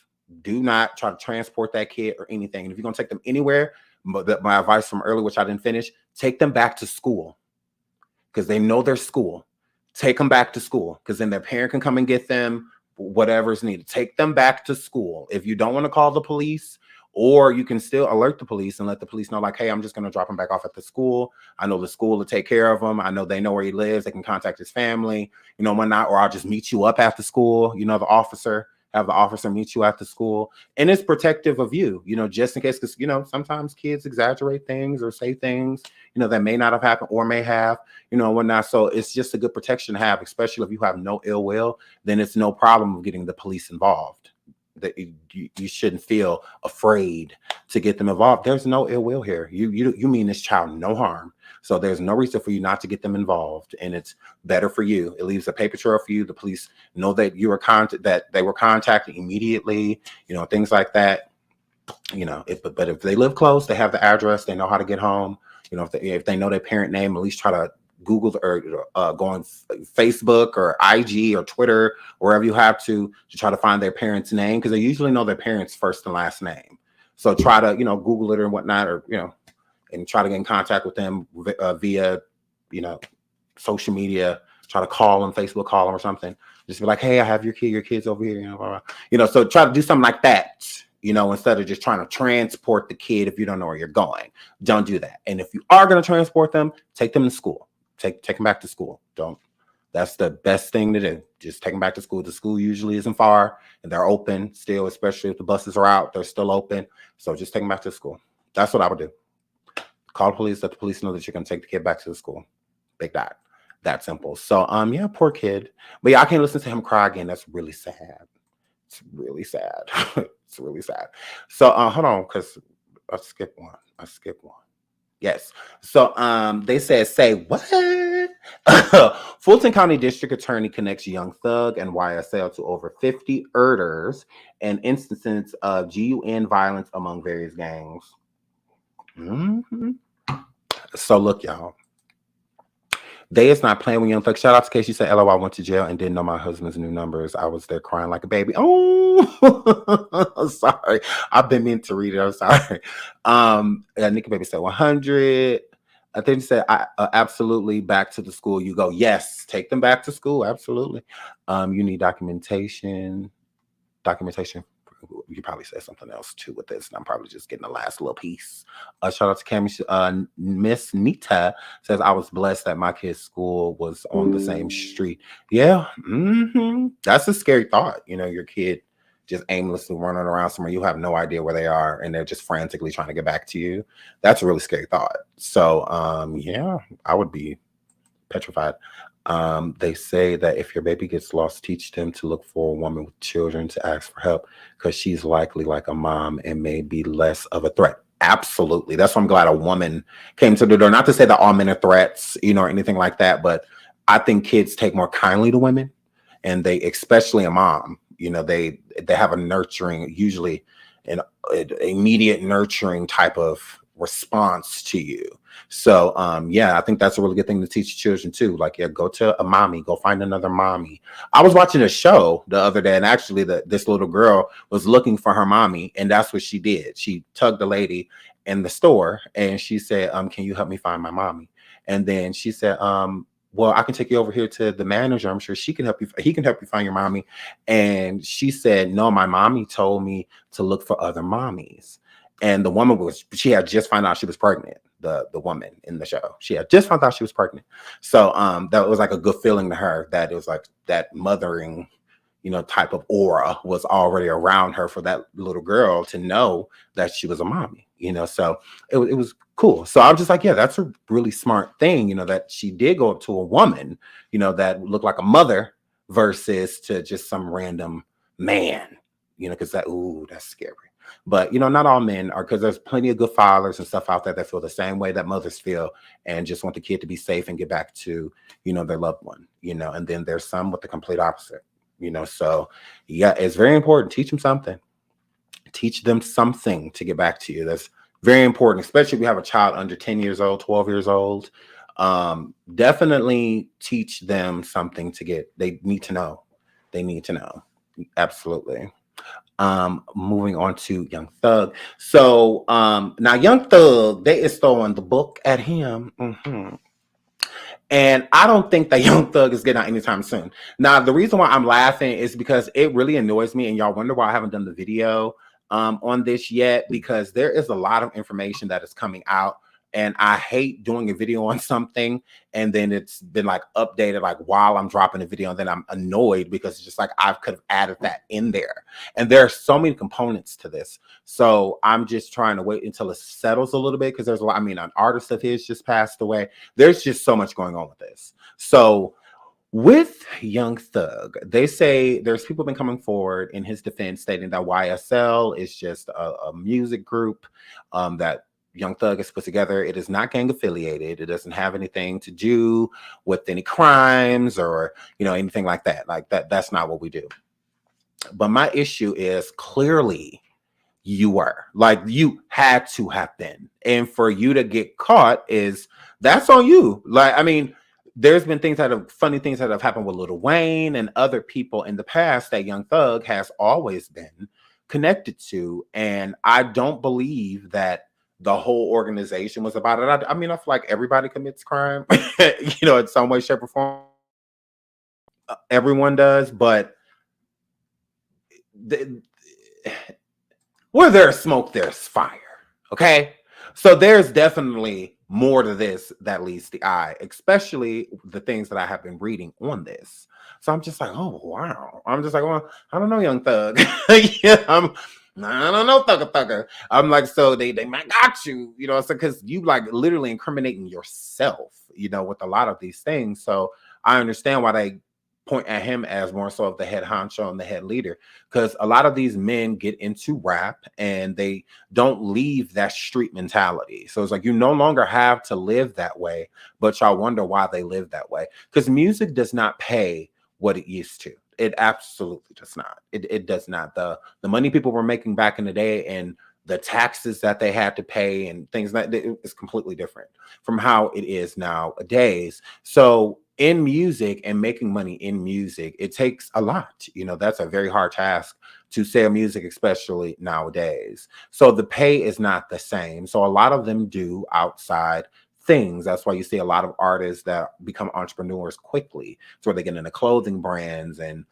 Do not try to transport that kid or anything. And if you're going to take them anywhere, my advice from earlier, which I didn't finish, take them back to school, because they know their school. Take them back to school, because then their parent can come and get them, whatever's needed. Take them back to school. If you don't want to call the police, or you can still alert the police and let the police know, like, hey, I'm just going to drop him back off at the school. I know the school will take care of him. I know they know where he lives. They can contact his family, you know, whatnot, or I'll just meet you up after school. You know, have the officer meet you at the school, and it's protective of you, you know, just in case, because, you know, sometimes kids exaggerate things or say things, you know, that may not have happened or may have, you know, whatnot. So it's just a good protection to have, especially if you have no ill will, then it's no problem of getting the police involved. That you shouldn't feel afraid to get them involved. There's no ill will here. You mean this child no harm. So there's no reason for you not to get them involved, and it's better for you. It leaves a paper trail for you. The police know that you were that they were contacted immediately, you know, things like that. You know, but if they live close, they have the address, they know how to get home. You know, if they know their parent name, at least try to Google or go on Facebook or IG or Twitter, wherever you have to try to find their parents' name, because they usually know their parents' first and last name. So try to, you know, Google it or whatnot, or, you know, and try to get in contact with them via, you know, social media. Try to call them, Facebook call them or something. Just be like, hey, I have your kid's over here, you know, blah, blah. You know, so try to do something like that, you know, instead of just trying to transport the kid if you don't know where you're going. Don't do that. And if you are going to transport them, take them to school. Take them back to school. That's the best thing to do. Just take them back to school. The school usually isn't far, and they're open still, especially if the buses are out, they're still open. So just take them back to school. That's what I would do. Call the police, let the police know that you're going to take the kid back to the school. Big dot. That simple. So, yeah, poor kid. But yeah, I can't listen to him cry again. That's really sad. It's really sad. It's really sad. So, hold on, because I skipped one. Yes. So they said, say what? Fulton County District Attorney connects Young Thug and YSL to over 50 murders and instances of GUN violence among various gangs. So look, y'all. They is not playing with Young Thug. Shout out to Casey. Said, LO, I went to jail and didn't know my husband's new numbers. I was there crying like a baby. Oh, sorry. I've been meaning to read it. I'm sorry. Nikki Baby said 100. I think he said, absolutely, back to the school you go. Yes, take them back to school. Absolutely. You need documentation. You probably said something else too with this, and I'm probably just getting the last little piece. Shout out to Cami. Miss Nita says, I was blessed that my kid's school was on the same street. Yeah, that's a scary thought. You know, your kid just aimlessly running around somewhere, you have no idea where they are, and they're just frantically trying to get back to you. That's a really scary thought. So, yeah, I would be petrified. They say that if your baby gets lost, teach them to look for a woman with children to ask for help because she's likely like a mom and may be less of a threat. Absolutely. That's why I'm glad a woman came to the door. Not to say that all men are threats, or anything like that, but I think kids take more kindly to women, and they, especially a mom, they have a nurturing, usually an immediate nurturing type of response to you. So yeah, I think that's a really good thing to teach children too. Like, yeah, go to a mommy, go find another mommy. I was watching a show the other day, and actually this little girl was looking for her mommy, and that's what she did. She tugged the lady in the store, and she said, can you help me find my mommy? And then she said, well, I can take you over here to the manager. I'm sure she can help you. He can help you find your mommy. And she said, no, my mommy told me to look for other mommies. And the woman she had just found out she was pregnant. The woman in the show, she had just found out she was pregnant. So that was like a good feeling to her, that it was like that mothering, type of aura was already around her for that little girl to know that she was a mommy, so it was cool. So I'm just like, yeah, that's a really smart thing, that she did go up to a woman, that looked like a mother versus to just some random man, because that's scary. But, not all men are, because there's plenty of good fathers and stuff out there that feel the same way that mothers feel and just want the kid to be safe and get back to, their loved one, and then there's some with the complete opposite, so yeah, it's very important. Teach them something. Teach them something to get back to you. That's very important, especially if you have a child under 10 years old, 12 years old. Definitely teach them something they need to know. They need to know. Absolutely. Moving on to Young Thug. So now Young Thug, they is throwing the book at him. And I don't think that Young Thug is getting out anytime soon. Now, the reason why I'm laughing is because it really annoys me, and y'all wonder why I haven't done the video on this yet, because there is a lot of information that is coming out, and I hate doing a video on something and then it's been like updated like while I'm dropping a video, and then I'm annoyed because it's just like I could have added that in there. And there are so many components to this. So I'm just trying to wait until it settles a little bit, because there's a lot. An artist of his just passed away. There's just so much going on with this. So with Young Thug, they say there's people been coming forward in his defense stating that YSL is just a music group that Young Thug has put together. It is not gang affiliated. It doesn't have anything to do with any crimes or, anything like that. Like that's not what we do. But my issue is, clearly you were, like, you had to have been. And for you to get caught that's on you. Like, there's been funny things that have happened with Lil Wayne and other people in the past that Young Thug has always been connected to. And I don't believe that the whole organization was about it. I feel like everybody commits crime, in some way, shape, or form. Everyone does, but where there's smoke, there's fire. Okay? So there's definitely more to this that leads the eye, especially the things that I have been reading on this. So I'm just like, oh, wow. I'm just like, well, I don't know, Young Thug. I don't know, thugger. I'm like, so they might got you, so because you like literally incriminating yourself, with a lot of these things. So I understand why they point at him as more so of the head honcho and the head leader, because a lot of these men get into rap and they don't leave that street mentality. So it's like, you no longer have to live that way, but y'all wonder why they live that way, because music does not pay what it used to. It absolutely does not. It does not. The money people were making back in the day and the taxes that they had to pay and things like that is completely different from how it is nowadays. So in music and making money in music, it takes a lot. That's a very hard task to sell music, especially nowadays. So the pay is not the same. So a lot of them do outside things. That's why you see a lot of artists that become entrepreneurs quickly. So they get into clothing brands, and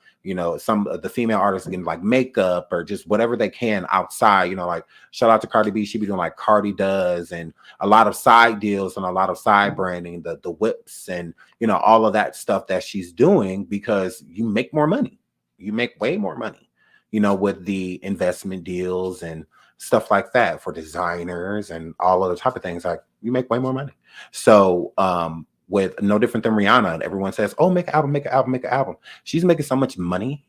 some of the female artists getting like makeup or just whatever they can outside. Like shout out to Cardi B. She be doing like Cardi does, and a lot of side deals and a lot of side branding, the whips and all of that stuff that she's doing, because you make more money. You make way more money, with the investment deals and stuff like that for designers and all other type of things. Like, you make way more money. So with no different than Rihanna. And everyone says, oh, make an album, make an album, make an album. She's making so much money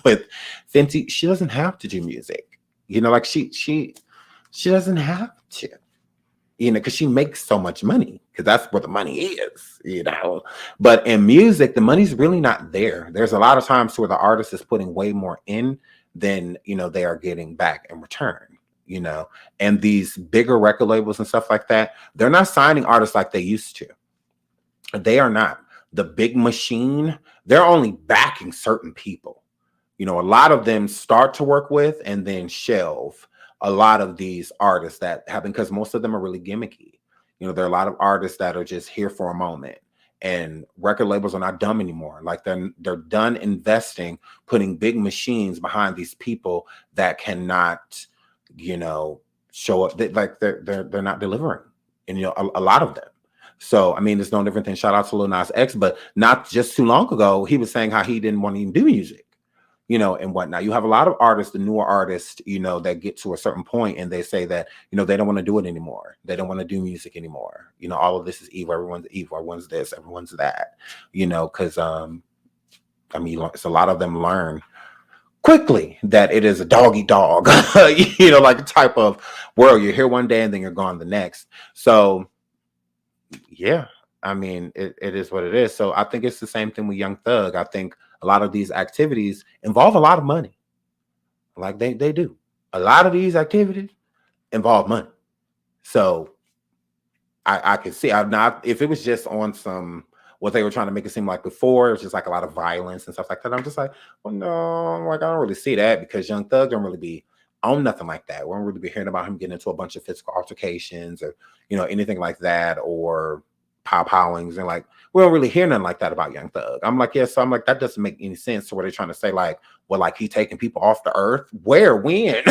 with Fenty. She doesn't have to do music. You know, like she doesn't have to, you know, because she makes so much money, because that's where the money is, you know. But in music, the money's really not there. There's a lot of times where the artist is putting way more in than, you know, they are getting back in return, you know. And these bigger record labels and stuff like that, they're not signing artists like they used to. They are not. The big machine, they're only backing certain people. You know, a lot of them start to work with and then shelve a lot of these artists that happen, because most of them are really gimmicky. You know, there are a lot of artists that are just here for a moment, and record labels are not dumb anymore. Like they're done investing, putting big machines behind these people that cannot, you know, show up. Like they're not delivering, and you know, a lot of them. So I mean, it's no different than shout out to Lil Nas X, but not just too long ago, he was saying how he didn't want to even do music, you know, and whatnot. You have a lot of artists, the newer artists, you know, that get to a certain point and they say that, you know, they don't want to do it anymore. They don't want to do music anymore. You know, all of this is evil. Everyone's evil. Everyone's this, everyone's that, you know, because, I mean, it's a lot of them learn quickly that it is a dog eat dog, you know, like a type of world. You're here one day and then you're gone the next. So, yeah, I mean, it is what it is. So I think it's the same thing with Young Thug. I think a lot of these activities involve a lot of money. Like they do. A lot of these activities involve money. So I can see, if it was just on some, what they were trying to make it seem like before, it was just like a lot of violence and stuff like that. I'm just like, well, no, like I don't really see that, because Young Thug don't really be on nothing like that. We don't really be hearing about him getting into a bunch of physical altercations or, you know, anything like that, or powings, and like we don't really hear nothing like that about Young Thug. I'm like, yeah, so I'm like, that doesn't make any sense to what they're trying to say, like, well, like he taking people off the earth. Where, when?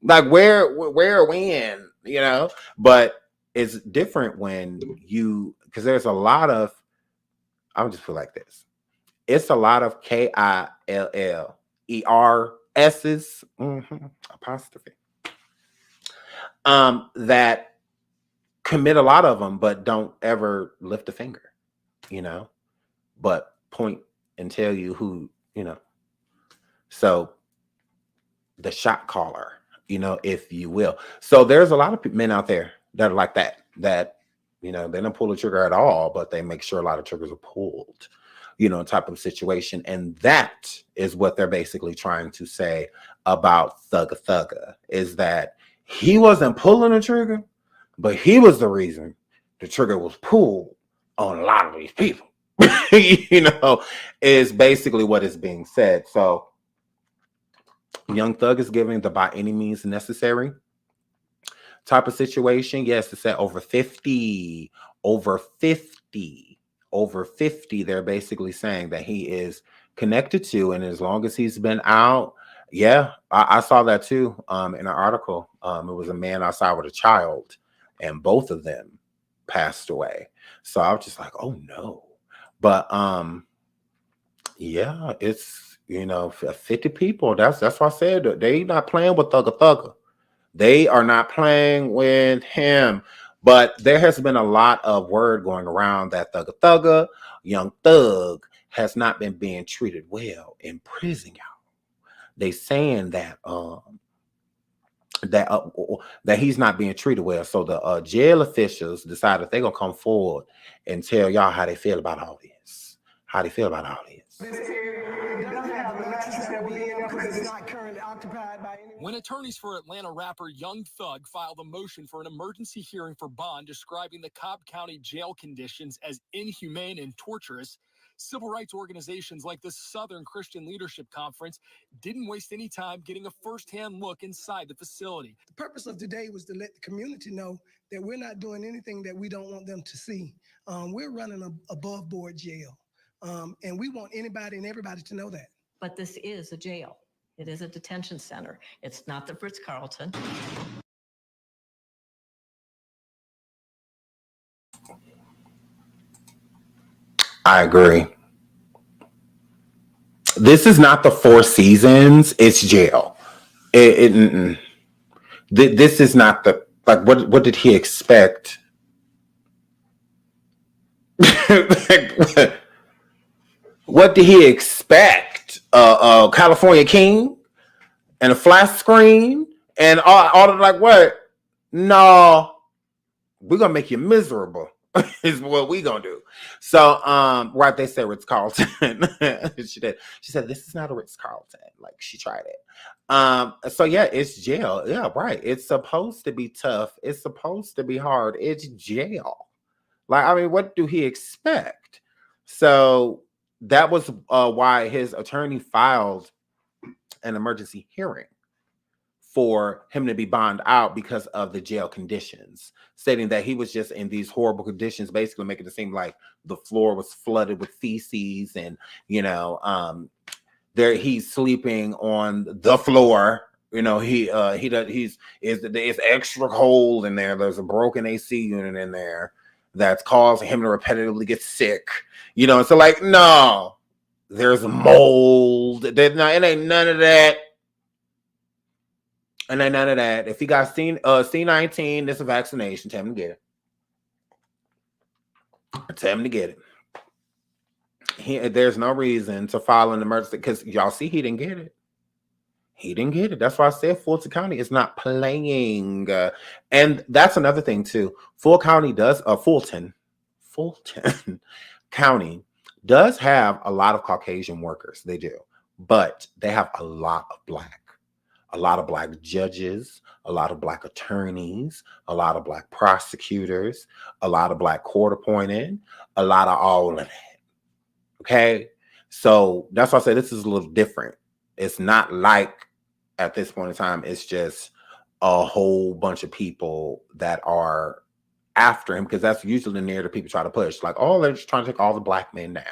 like where, when, you know? But it's different when you, because there's a lot of, I'll just put it like this. It's a lot of KILLERS's apostrophe that commit a lot of them, but don't ever lift a finger, you know, but point and tell you who, you know. So the shot caller, you know, if you will. So there's a lot of men out there that are like that, you know, they don't pull the trigger at all, but they make sure a lot of triggers are pulled, you know, type of situation. And that is what they're basically trying to say about Thugga Thugga, is that he wasn't pulling the trigger, but he was the reason the trigger was pulled on a lot of these people, you know, is basically what is being said. So Young Thug is giving the by any means necessary type of situation. Yes, it's at over 50, they're basically saying that he is connected to, and as long as he's been out, yeah, I saw that too in an article. It was a man outside with a child, and both of them passed away. So I was just like, oh no. But yeah, it's, you know, 50 people. That's why I said they not playing with Thugga Thugga. They are not playing with him. But there has been a lot of word going around that Thugga Thugga, Young Thug, has not been being treated well in prison, y'all. They saying that that he's not being treated well. So the jail officials decided they're gonna come forward and tell y'all how they feel about all this. How they feel about all this. When attorneys for Atlanta rapper Young Thug filed a motion for an emergency hearing for bond describing the Cobb County jail conditions as inhumane and torturous, civil rights organizations like the Southern Christian Leadership Conference didn't waste any time getting a firsthand look inside the facility. The purpose of today was to let the community know that we're not doing anything that we don't want them to see. We're running an above board jail, and we want anybody and everybody to know that. But this is a jail. It is a detention center. It's not the Ritz-Carlton. I agree. This is not the Four Seasons. It's jail. This is not the, like, what did he expect? What did he expect? California King and a flat screen and all of like what? No, we're gonna make you miserable. Is what we gonna do. So, right, they say Ritz Carlton. She did. She said, "This is not a Ritz Carlton." Like she tried it. So yeah, it's jail. Yeah, right. It's supposed to be tough. It's supposed to be hard. It's jail. Like, I mean, what do he expect? So that was why his attorney filed an emergency hearing for him to be bonded out because of the jail conditions, stating that he was just in these horrible conditions, basically making it seem like the floor was flooded with feces and, there he's sleeping on the floor. It's extra cold in there. There's a broken AC unit in there that's causing him to repetitively get sick. So like, no, there's mold. It ain't none of that. And then none of that. If you got C19, it's a vaccination. Tell him to get it. Tell him to get it. There's no reason to file an emergency because y'all see he didn't get it. He didn't get it. That's why I said Fulton County is not playing. And that's another thing too. Fulton County does have a lot of Caucasian workers. They do. But they have a lot of black judges, a lot of black attorneys, a lot of black prosecutors, a lot of black court appointed, a lot of all of that. Okay. So that's why I say this is a little different. It's not like at this point in time, it's just a whole bunch of people that are after him, because that's usually the narrative people try to push. Like, oh, they're just trying to take all the black men down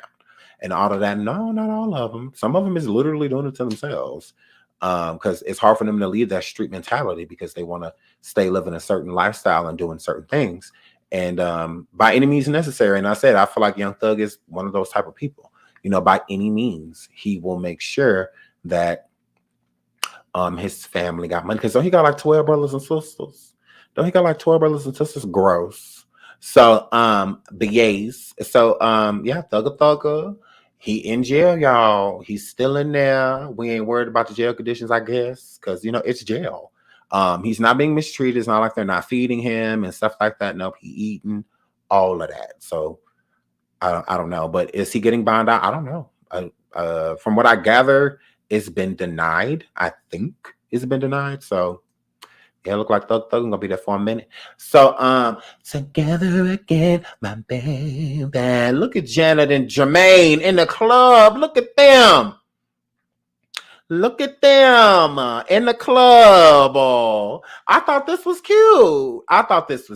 and all of that. No, not all of them. Some of them is literally doing it to themselves. Because it's hard for them to leave that street mentality because they want to stay living a certain lifestyle and doing certain things. And by any means necessary. And I feel like Young Thug is one of those type of people. By any means, he will make sure that his family got money. Because don't he got like 12 brothers and sisters? Gross. So, BAs. So, Thugger. He in jail, y'all. He's still in there. We ain't worried about the jail conditions, I guess, because it's jail. He's not being mistreated. It's not like they're not feeding him and stuff like that. Nope, he eating all of that. So I don't know. But is he getting bonded out? I don't know. From what I gather, it's been denied. I think it's been denied. So yeah, look like Thug gonna be there for a minute. So together again, my baby. Look at Janet and Jermaine in the club. Look at them. In the club. Oh, I thought this was cute. I thought this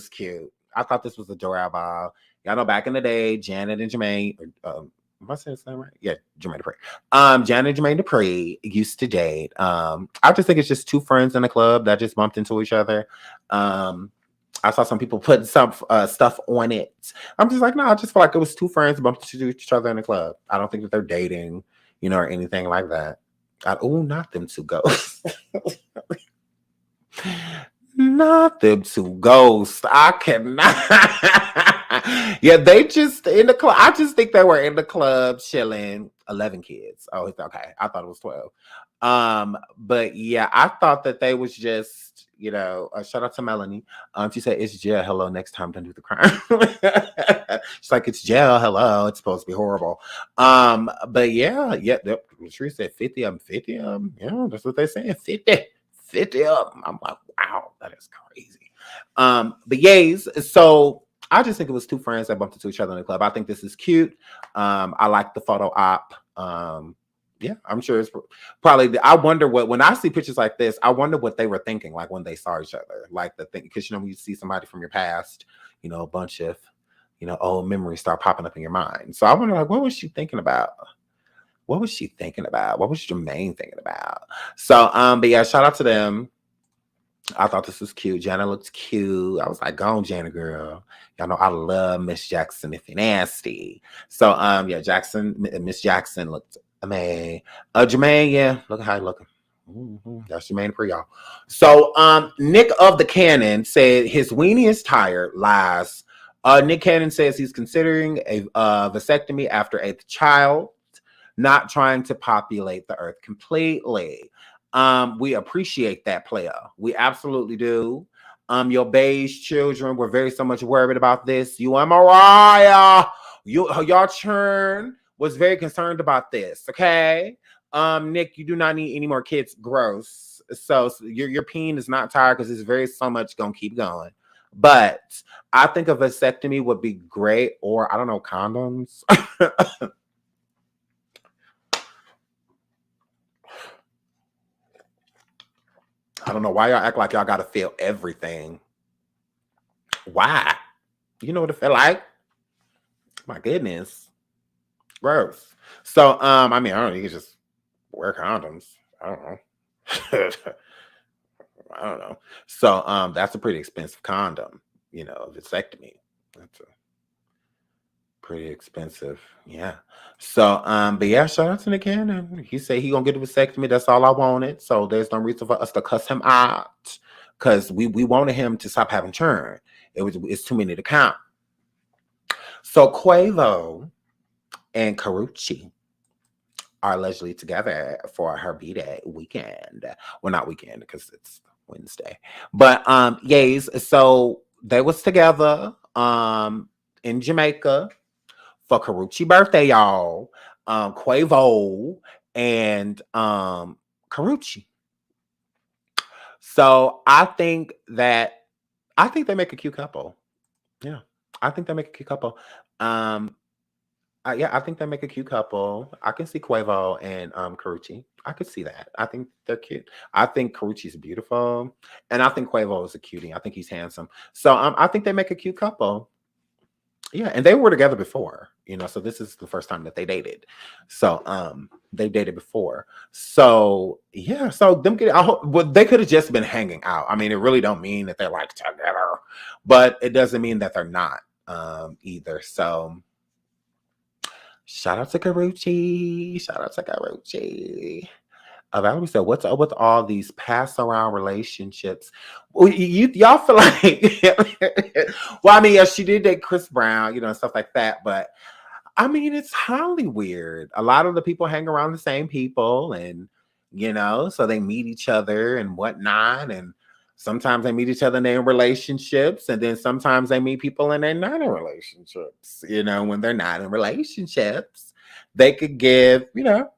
was adorable. Y'all know back in the day, Janet and Jermaine. Am I saying that right? Yeah, Jermaine Dupri. Janet and Jermaine Dupri used to date. I just think it's just two friends in a club that just bumped into each other. I saw some people putting some stuff on it. I'm just like, no, I just feel like it was two friends bumped into each other in a club. I don't think that they're dating, or anything like that. Not them two ghosts. Not them two ghosts. I cannot. Yeah, they just in the club. I just think they were in the club chilling. 11 kids. Oh, okay. I thought it was 12. But yeah, I thought that they was just, shout out to Melanie. She said, it's jail. Hello, next time don't do the crime. She's like, it's jail. Hello. It's supposed to be horrible. But yeah, Latrice said 50 of them. Yeah, that's what they're saying. 50 of them. I'm like, wow, that is crazy. But yays, so I just think it was two friends that bumped into each other in the club. I think this is cute. I like the photo op. Yeah, I'm sure it's probably. I wonder when I see pictures like this, I wonder what they were thinking, like when they saw each other, like the thing, because when you see somebody from your past, a bunch of, old memories start popping up in your mind. So I wonder, like, what was she thinking about? What was Jermaine thinking about? So, but yeah, shout out to them. I thought this was cute. Jana looked cute. I was like, go on, Jana girl. Y'all know I love Miss Jackson if you're nasty. So Miss Jackson looked amazing. Jermaine, yeah, look how you looking. That's Jermaine for y'all. So Nick of the Cannon said his weenie is tired. Lies. Nick Cannon says he's considering a vasectomy after 8th child, not trying to populate the earth completely. We appreciate that, player. We absolutely do. Your beige children were very so much worried about this. You and Mariah, your churn was very concerned about this. Okay, Nick, you do not need any more kids. Gross. So your peen is not tired because it's very so much gonna keep going. But I think a vasectomy would be great, or I don't know, condoms. I don't know why y'all act like y'all gotta feel everything. Why? You know what it felt like? My goodness. Gross. So, I mean, I don't know, you can just wear condoms. I don't know. I don't know. So, that's a pretty expensive condom, you know, vasectomy. That's a pretty expensive, yeah. So, but yeah, shout out to Nick Cannon. He said he gonna get a vasectomy. That's all I wanted. So there's no reason for us to cuss him out, because we wanted him to stop having churn. It's too many to count. So Quavo and Karuchi are allegedly together for her B-Day weekend. Well, not weekend because it's Wednesday. But yes, so they was together in Jamaica for Karuchi birthday, y'all. Quavo and Karuchi. So I think they make a cute couple. Yeah, I think they make a cute couple. Yeah, I think they make a cute couple. I can see Quavo and Karuchi. I could see that. I think they're cute. I think Karuchi's beautiful, and I think Quavo is a cutie. I think he's handsome. So I think they make a cute couple. Yeah, and they were together before, you know, so this is the first time that they dated. So they dated before. So yeah, so them but they could have just been hanging out. I mean, it really don't mean that they're like together, but it doesn't mean that they're not either. So shout out to Karuchi. Shout out to Karuchi. Valerie said, "What's up with all these pass around relationships?" Well, y'all feel like, well, I mean, yeah, she did date Chris Brown, you know, and stuff like that. But I mean, it's highly weird. A lot of the people hang around the same people, and you know, so they meet each other and whatnot. And sometimes they meet each other and they're in relationships, and then sometimes they meet people and they're not in relationships. You know, when they're not in relationships, they could give, you know,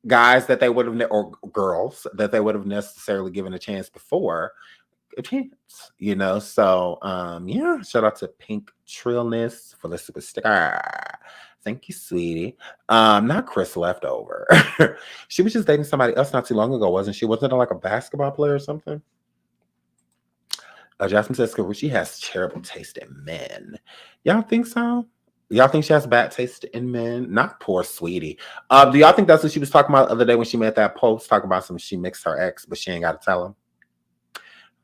guys that they would have, or girls that they would have necessarily given a chance before, a chance, you know. So yeah, shout out to Pink Trillness for the superstar. Thank you, sweetie. Not Chris Leftover. She was just dating somebody else not too long ago, wasn't she? Wasn't it like a basketball player or something? Jasmine says Karuchi has terrible taste in men. Y'all think so? Y'all think she has bad taste in men? Not poor sweetie. Do y'all think that's what she was talking about the other day when she made that post talking about she mixed her ex, but she ain't got to tell him?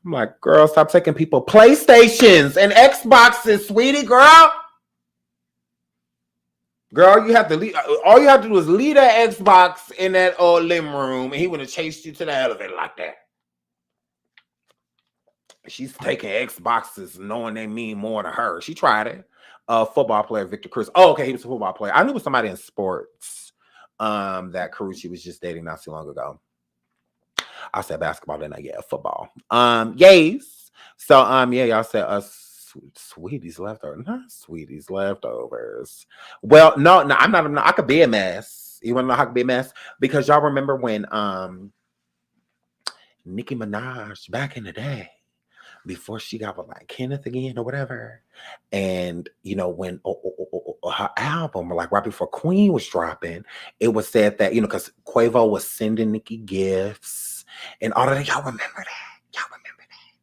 I'm like, girl, stop taking people PlayStations and Xboxes, sweetie, girl. Girl, you have to leave. All you have to do is leave that Xbox in that old living room, and he would have chased you to the elevator like that. She's taking Xboxes knowing they mean more to her. She tried it. Football player Victor Cruz. Oh, okay, he was a football player. I knew it was somebody in sports that Karuchi was just dating not too long ago. I said basketball, then yeah, football. Yes. So yeah, y'all said sweeties leftovers. Not sweeties leftovers. Well, no, I'm not. I could be a mess. You want to know how I could be a mess? Because y'all remember when Nicki Minaj back in the day, before she got with like Kenneth again or whatever, and you know when her album, like right before Queen was dropping, it was said that, you know, because Quavo was sending Nicki gifts and all of that. Y'all remember that? Y'all remember that?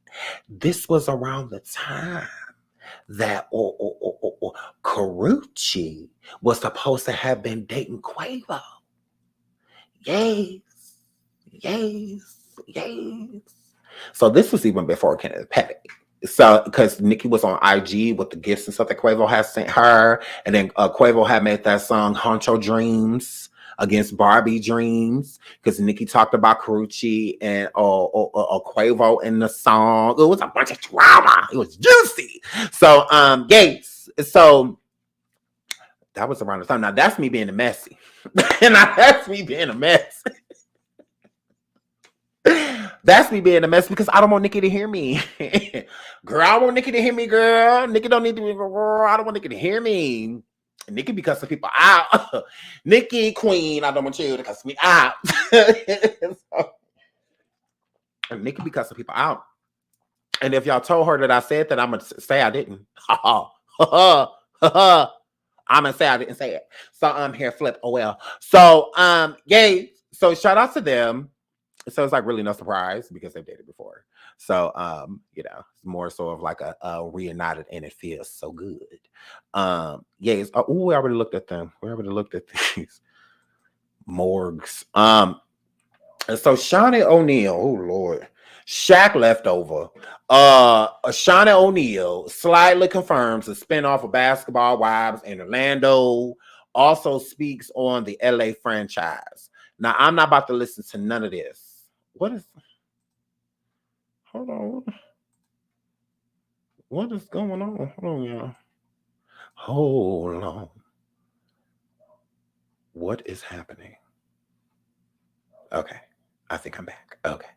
This was around the time that Karuchi was supposed to have been dating Quavo. Yes. So this was even before Kenneth Petty. So because Nicki was on IG with the gifts and stuff that Quavo had sent her, and then Quavo had made that song "Haunt Your Dreams," against Barbie Dreams because Nicki talked about Karuchi and Quavo in the song. It was a bunch of drama. It was juicy. So Gates. So that was around the time. Now that's me being a messy. And that's me being a mess. That's me being a mess because I don't want Nicki to hear me. Girl, I want Nicki to hear me, girl. Nicki don't need to be, girl. I don't want Nicki to hear me. Nicki be cussing people out. Nicki, queen, I don't want you to cuss me out. And Nicki be cussing people out. And if y'all told her that I said that, I'm going to say I didn't. I'm going to say I didn't say it. So I'm here, flip, oh well. So, yay. So shout out to them. So it's like really no surprise because they've dated before. So, you know, it's more sort of like a reunited and it feels so good. Yes. Oh, we already looked at them. We already looked at these morgues. And so Shawnee O'Neal, oh Lord, Shaq leftover. Shawnee O'Neal slightly confirms a spinoff of Basketball Wives in Orlando. Also speaks on the LA franchise. Now, I'm not about to listen to none of this. What is... Hold on. What is going on? Hold on, y'all. Hold on. What is happening? Okay. I think I'm back. Okay.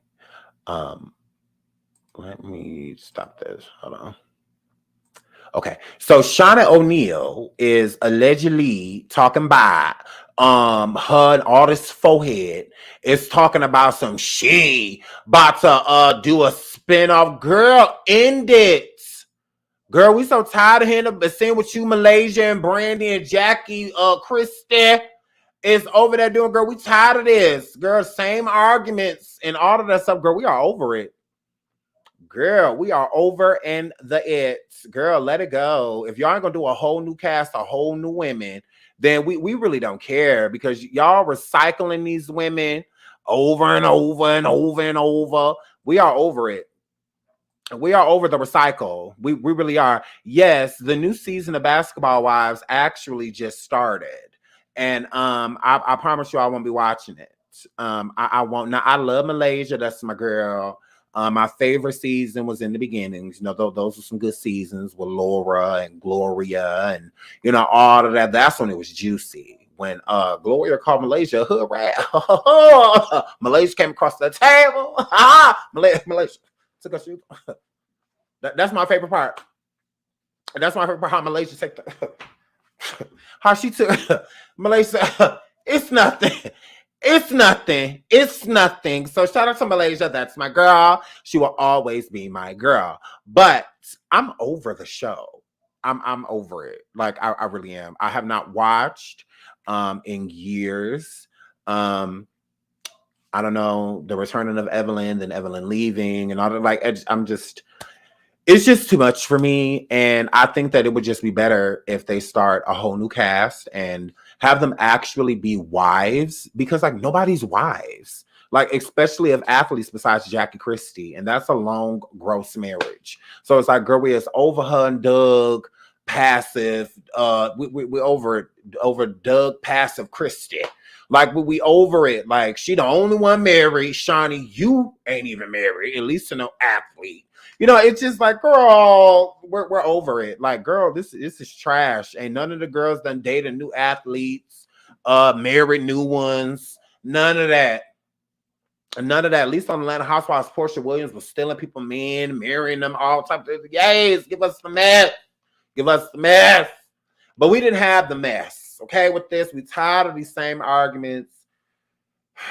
Let me stop this. Hold on. Okay. So Shawnee O'Neal is allegedly talking about her and all this forehead is talking about some she about to do a spinoff. Girl, end it. Girl, we so tired of hearing seeing what you, Malaysia and Brandy and Jackie, Christy is over there doing. Girl, we tired of this. Girl, same arguments and all of that stuff. Girl, we are over it. Girl, we are over in the it. Girl, let it go. If y'all ain't gonna do a whole new cast, a whole new women, then we really don't care because y'all recycling these women over and over and over and over. We are over it. We are over the recycle. We really are. Yes, the new season of Basketball Wives actually just started. And I promise you I won't be watching it. I won't. Now, I love Malaysia. That's my girl. My favorite season was in the beginnings. You know, those were some good seasons with Laura and Gloria and, you know, all of that. That's when it was juicy. When Gloria called Malaysia a hood rat. Malaysia came across the table. Malaysia took her shoe. That's my favorite part. That's my favorite part. How Malaysia take the how she took Malaysia. It's nothing. It's nothing. It's nothing. So shout out to Malaysia. That's my girl. She will always be my girl. But I'm over the show. I'm over it. Like I really am. I have not watched in years. I don't know, the returning of Evelyn, then Evelyn leaving and all that. Like it's just too much for me. And I think that it would just be better if they start a whole new cast and have them actually be wives, because like nobody's wives, like especially of athletes besides Jackie Christie. And that's a long, gross marriage. So it's like, girl, we is over her and Doug passive. We over Doug passive Christie. Like we over it. Like she the only one married. Shawnee, you ain't even married, at least to no athlete. You know, it's just like, girl, we're over it. Like, girl, this is trash. Ain't none of the girls done dated new athletes, married new ones. None of that. None of that. At least on Atlanta Housewives, Portia Williams was stealing people, men, marrying them, all types of. Yes, give us the mess. Give us the mess. But we didn't have the mess. Okay, with this, we tired of these same arguments.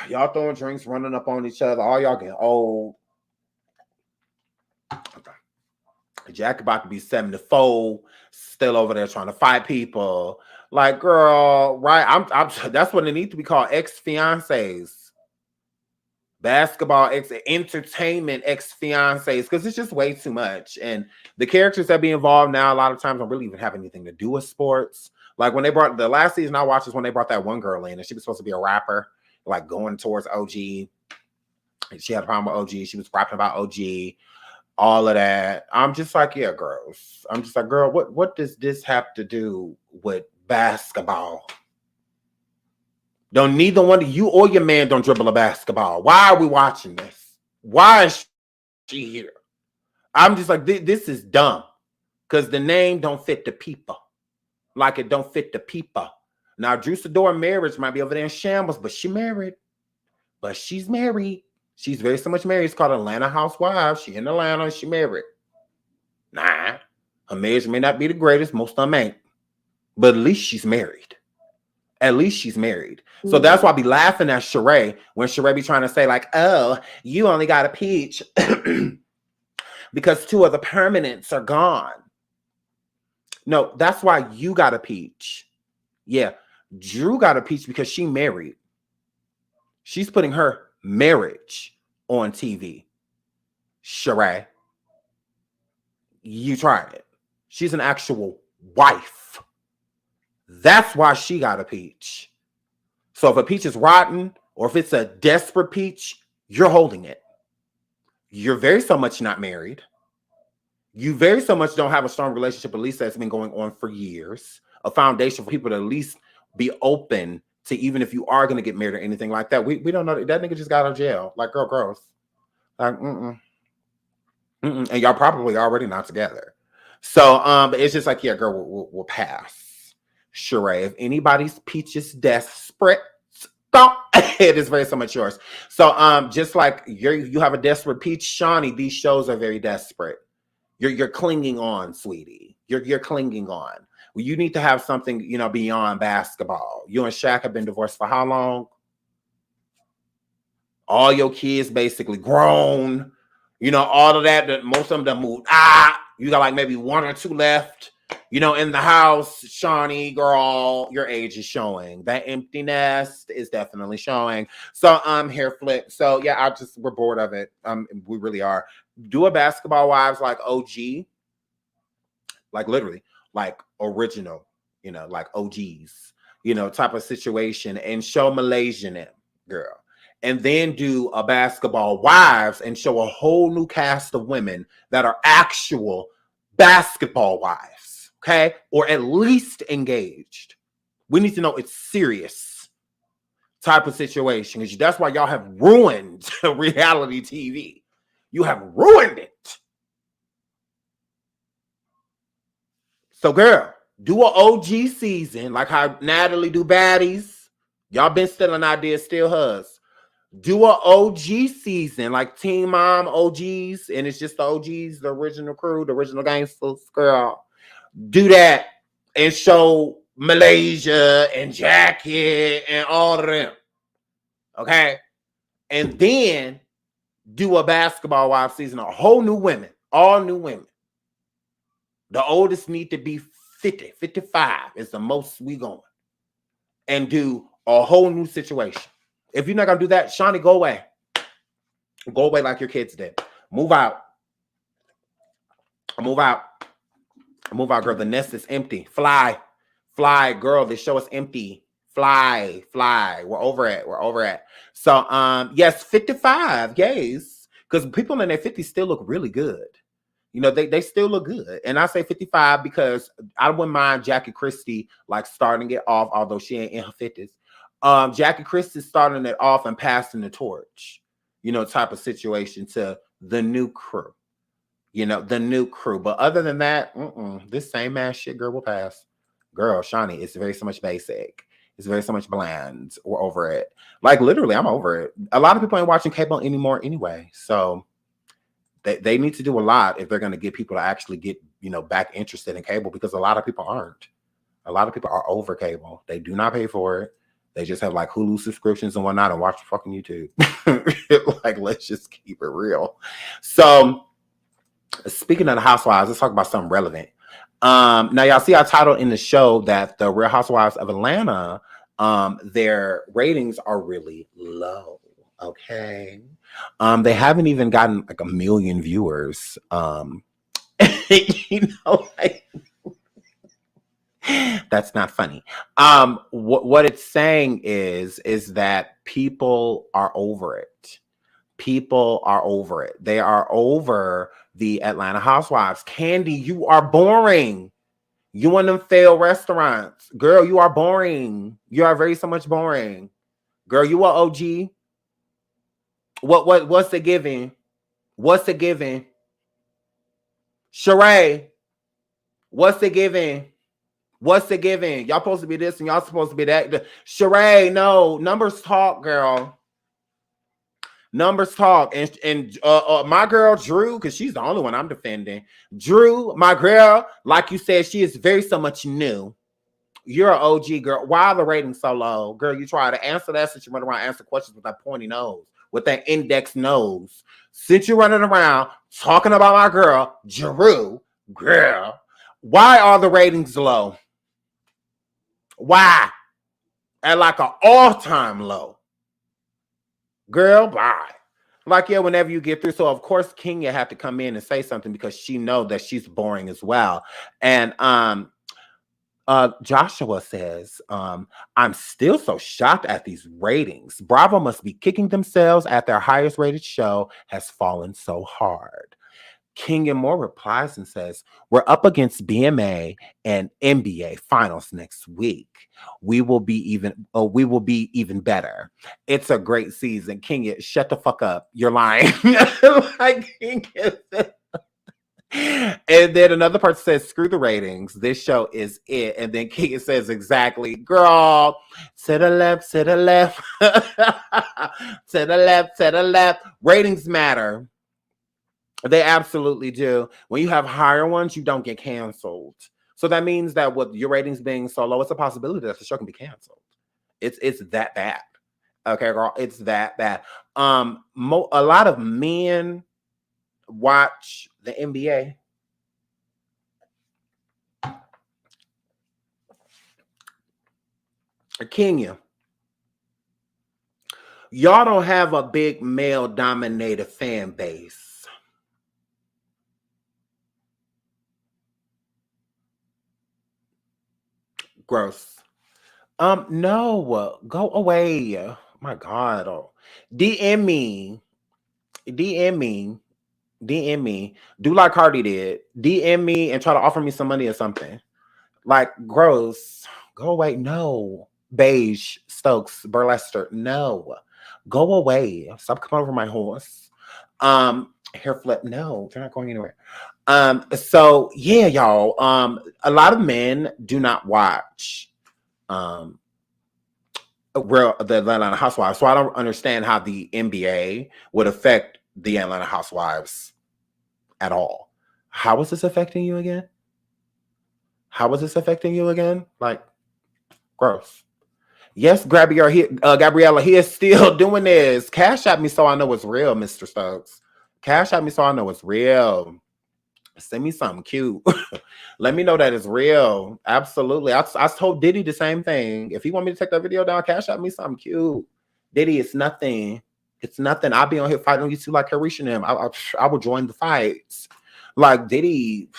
Y'all throwing drinks, running up on each other. All y'all getting old. Jack about to be 74, still over there trying to fight people. Like, girl, right? I'm that's what they need to be called, ex-fiancés. Basketball entertainment ex-fiancés, because it's just way too much. And the characters that be involved now, a lot of times don't really even have anything to do with sports. Like when they brought the last season I watched is when they brought that one girl in, and she was supposed to be a rapper, like going towards OG. And she had a problem with OG. She was rapping about OG. All of that. I'm just like, yeah, gross. I'm just like, girl, what does this have to do with basketball? Don't neither one of you or your man don't dribble a basketball. Why are we watching this? Why is she here? I'm just like, this is dumb. Because the name don't fit the people. Like it don't fit the people. Now, Drew Sidora marriage might be over there in shambles, but she married. But she's married. She's very so much married. It's called Atlanta Housewives. She in Atlanta and she married. Nah. Her marriage may not be the greatest. Most of them ain't. But at least she's married. At least she's married. So that's why I be laughing at Sheree when Sheree be trying to say like, oh, you only got a peach because 2 of the permanents are gone. No, that's why you got a peach. Yeah, Drew got a peach because she married. She's putting her marriage on TV. Sheree, you tried it. She's an actual wife. That's why she got a peach. So if a peach is rotten or if it's a desperate peach, you're holding it. You're very so much not married. You very so much don't have a strong relationship, at least that's been going on for years. A foundation for people to at least be open to, even if you are going to get married or anything like that. We don't know. That nigga just got out of jail. Like, girl, gross. Like, and y'all probably already not together. So, but it's just like, yeah, girl, we'll pass. Sheree, if anybody's peaches desperate, it is very so much yours. So, just like you have a desperate peach, Shawnee, these shows are very desperate. You're clinging on, sweetie. You're clinging on. Well, you need to have something, beyond basketball. You and Shaq have been divorced for how long? All your kids basically grown. All of that most of them moved. You got like maybe 1 or 2 left. In the house. Shawnee, girl, your age is showing. That empty nest is definitely showing. So hair flip. So yeah, we're bored of it. We really are. Do a Basketball Wives like OG, like literally, like original, like OGs, type of situation, and show Malaysian in, girl. And then do a Basketball Wives and show a whole new cast of women that are actual basketball wives, okay? Or at least engaged. We need to know it's serious type of situation. Because that's why y'all have ruined reality TV. You have ruined it. So, girl, do an OG season like how Natalie do baddies. Y'all been stealing ideas, still hers. Do an OG season like Teen Mom OGs, and it's just the OGs, the original crew, the original gangsters, girl. Do that and show Malaysia and Jackie and all of them. Okay? And then do a Basketball Wives season, a whole new women, all new women. The oldest need to be 50, 55 is the most we going. And do a whole new situation. If you're not going to do that, Shawnee, go away. Go away like your kids did. Move out. Move out. Move out, girl. The nest is empty. Fly. Fly, girl. The show is empty. Fly. We're over it. So, yes, 55, yes. Because people in their 50s still look really good. They still look good. And I say 55 because I wouldn't mind Jackie Christie like starting it off, although she ain't in her 50s. Jackie Christie starting it off and passing the torch, type of situation to the new crew. The new crew. But other than that, this same ass shit, girl, will pass. Girl, Shawnee, it's very so much basic. It's very so much bland. We're over it. Like, literally, I'm over it. A lot of people ain't watching cable anymore anyway. So they need to do a lot if they're going to get people to actually get, back interested in cable, because a lot of people aren't. A lot of people are over cable. They do not pay for it. They just have like Hulu subscriptions and whatnot and watch fucking YouTube. Like, let's just keep it real. So, speaking of the Housewives, let's talk about something relevant. Now, y'all see our title in the show that the Real Housewives of Atlanta, their ratings are really low. Okay. They haven't even gotten like 1 million viewers. Like, that's not funny. What it's saying is that people are over it. People are over it. They are over the Atlanta Housewives. Candy, you are boring. You and them failed restaurants. Girl, you are boring. You are very so much boring. Girl, you are OG. What's the giving? What's the giving? Sheree, what's the giving? What's the giving? Y'all supposed to be this and y'all supposed to be that. Sheree, no. Numbers talk, girl. Numbers talk. And my girl Drew, because she's the only one I'm defending. Drew, my girl, like you said, she is very so much new. You're an OG girl. Why are the ratings so low? Girl, you try to answer that since you run around answer questions with that pointy nose, with that index nose. Since you're running around talking about my girl, Drew, girl, why are the ratings low? Why? At like an all-time low. Girl, bye. Like, yeah, whenever you get through. So, of course, Kenya had to come in and say something because she knows that she's boring as well. And Joshua says, I'm still so shocked at these ratings. Bravo must be kicking themselves at their highest rated show has fallen so hard. Kenya Moore replies and says, we're up against BMA and NBA finals next week. We will be even better. It's a great season. Kenya, shut the fuck up. You're lying. Like, Kenya. And then another person says, screw the ratings. This show is it. And then Kenya says, exactly, girl, to the left, to the left, to the left, to the left. Ratings matter. They absolutely do. When you have higher ones, you don't get canceled. So that means that with your ratings being so low, it's a possibility that the show can be canceled. It's that bad. Okay, girl, it's that bad. A lot of men watch the NBA. Kenya, y'all don't have a big male-dominated fan base. Gross. No, go away. My God. Oh. DM me. Do like Cardi did. DM me and try to offer me some money or something. Like, gross. Go away. No. Beige, Stokes, Burlester. No. Go away. Stop coming over my horse. Hair flip. No, they're not going anywhere. So yeah, y'all. A lot of men do not watch the Atlanta Housewives. So I don't understand how the NBA would affect the Atlanta Housewives at all. How is this affecting you again? Like, gross. Yes, Gabriella, he is still doing this. Cash at me so I know it's real, Mr. Stokes. Cash at me so I know it's real. Send me something cute. Let me know that it's real. Absolutely. I told Diddy the same thing. If he want me to take that video down, cash at me something cute. Diddy, it's nothing. It's nothing. I'll be on here fighting you two like Karuchi and him. I will join the fights. Like, Diddy...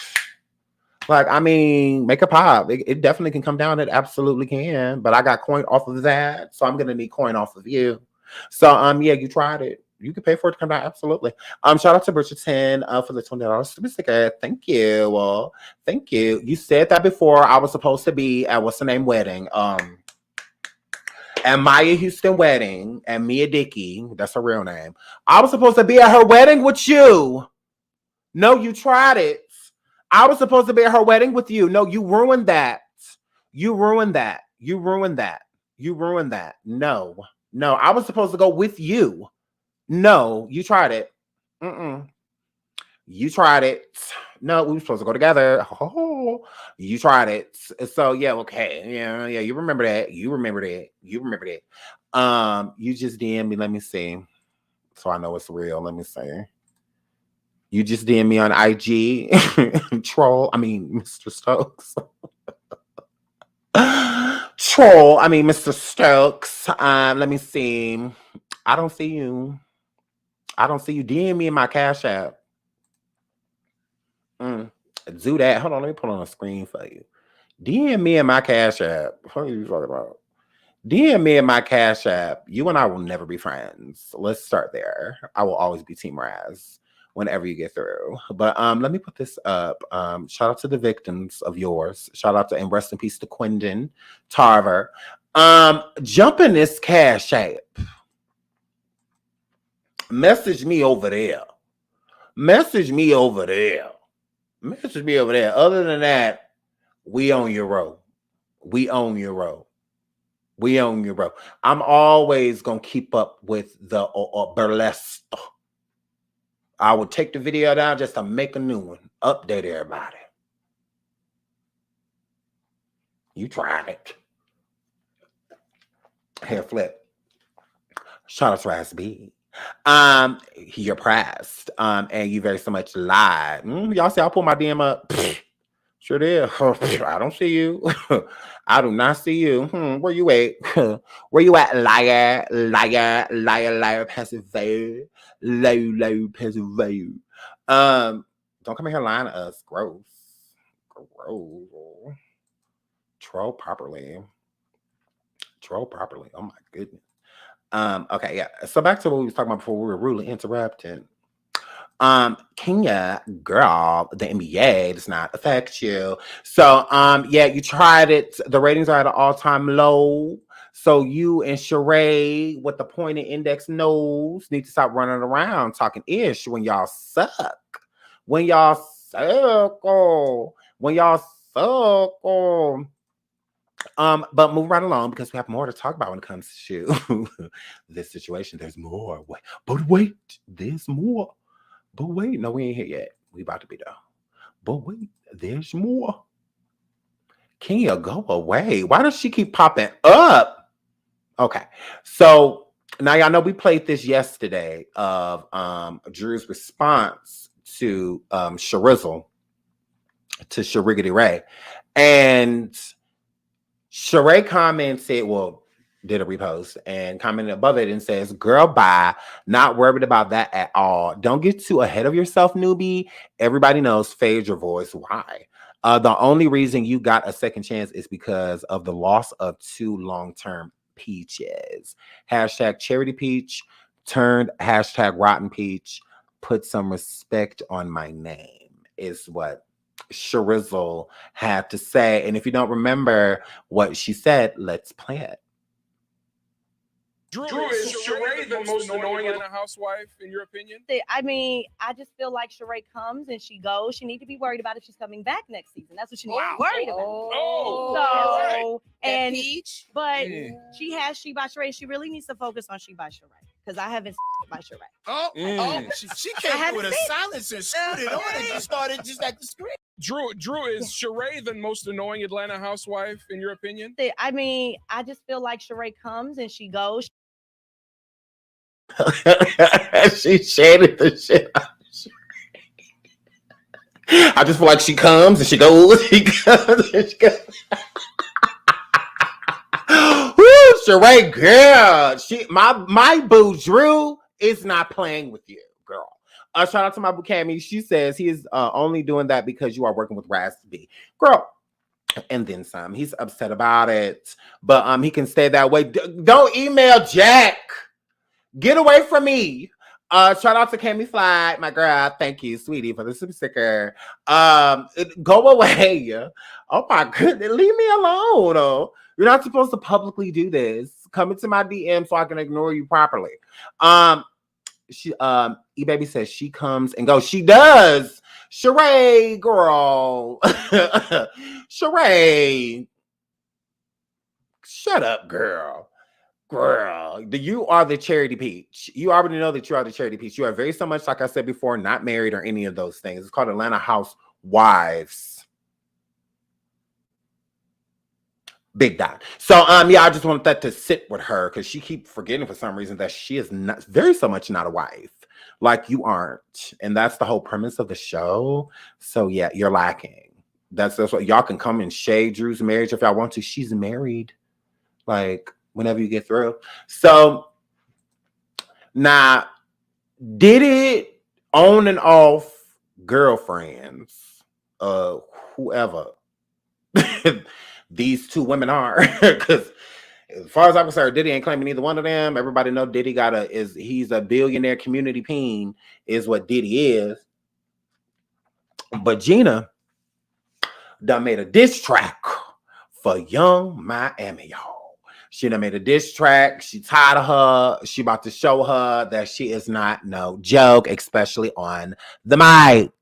Like, I mean, make a pop. It definitely can come down. It absolutely can. But I got coin off of that. So I'm going to need coin off of you. So, yeah, you tried it. You can pay for it to come down. Absolutely. Shout out to Bridgerton for the $20 super sticker. Thank you. Thank you. You said that before. I was supposed to be at what's the name wedding. At Maya Houston wedding and Mia Dickey. That's her real name. I was supposed to be at her wedding with you. No, you tried it. I was supposed to be at her wedding with you. No, you ruined that. You ruined that. No, I was supposed to go with you. No, you tried it. You tried it. No, we were supposed to go together. Oh, you tried it. So yeah, okay. Yeah, you remember that. You just DM me. Let me see. So I know it's real. Let me see. You just DM me on IG. Troll. I mean, Mr. Stokes. Troll. I mean, Mr. Stokes. Let me see. I don't see you. DM me in my Cash App. Do that. Hold on. Let me put on a screen for you. DM me in my Cash App. What are you talking about? DM me in my Cash App. You and I will never be friends. Let's start there. I will always be Team Raz whenever you get through. But let me put this up. Shout out to the victims of yours. Shout out to, and rest in peace to Quindon Tarver. Jump in this Cash App. Message me over there. Message me over there. Message me over there. Other than that, we on your road. We own your road. We own your road. I'm always gonna keep up with the burlesque. I would take the video down just to make a new one. Update everybody. You tried it. Hair flip. Shout out to SB. You're pressed. And you very so much lied. Y'all see I pull my DM up. Sure did. I don't see you. I do not see you. Where you at? Where you at, liar, liar, liar, liar, passive veil, low, passive veil. Don't come in here lying to us. Gross. Troll properly. Oh my goodness. Okay, yeah. So back to what we was talking about before we were rudely interrupted. Kenya, girl, the NBA does not affect you. So, yeah, you tried it. The ratings are at an all-time low. So you and Sheree with the pointed index nose need to stop running around talking ish when y'all suck. When y'all suck. But move right along because we have more to talk about when it comes to this situation. There's more. But wait, there's more. But wait, no, we ain't here yet. We about to be though. But wait, there's more. Kenya, go away. Why does she keep popping up? Okay, so now y'all know we played this yesterday of Drew's response to Sharizzle, to Shariggity Ray. And Sheree commented, well, did a repost and commented above it and says, girl, bye. Not worried about that at all. Don't get too ahead of yourself, newbie. Everybody knows fade your voice. Why? The only reason you got a second chance is because of the loss of 2 long-term peaches. Hashtag charity peach turned hashtag rotten peach. Put some respect on my name is what Sharizzle had to say. And if you don't remember what she said, let's play it. Drew, is Sheree the most annoying Atlanta housewife, in your opinion? I mean, I just feel like Sheree comes and she goes. She need to be worried about if she's coming back next season. That's what she needs to be worried about. All and but she has She by Sheree. She really needs to focus on She by Sheree because I haven't by Sheree. She came with a silencer, scooted on and just started just at the screen. Drew, is Sheree the most annoying Atlanta housewife, in your opinion? I mean, I just feel like Sheree comes and she goes. She shaded the shit out. I just feel like she comes and she goes. She comes and she goes. Woo, Sheree, girl. My boo Drew is not playing with you, girl. Shout out to my boo Cammy. She says he is only doing that because you are working with Raspy. Girl. And then some. He's upset about it. But he can stay that way. Don't email Jack. Get away from me. Shout out to Cammy Fly, my girl. Thank you, sweetie, for the super sticker. Go away. Oh my goodness. Leave me alone. Oh. You're not supposed to publicly do this. Come into my DM so I can ignore you properly. She E-Baby says she comes and goes. She does. Sheree, girl. Sheree. Shut up, girl. Girl, you are the charity peach. You already know that you are the charity peach. You are very so much, like I said before, not married or any of those things. It's called Atlanta Housewives. Big dot. So, yeah, I just wanted that to sit with her because she keeps forgetting for some reason that she is not very so much not a wife. Like you aren't. And that's the whole premise of the show. So, yeah, you're lacking. That's what y'all can come and shade Drew's marriage if y'all want to. She's married. Like, whenever you get through. So now, did it on and off girlfriends, whoever these 2 women are, because as far as I'm concerned, Diddy ain't claiming either one of them. Everybody know Diddy he's a billionaire community peen is what Diddy is. But Gina done made a diss track for Young Miami, y'all. She done made a diss track. She tired of her. She about to show her that she is not no joke, especially on the mic.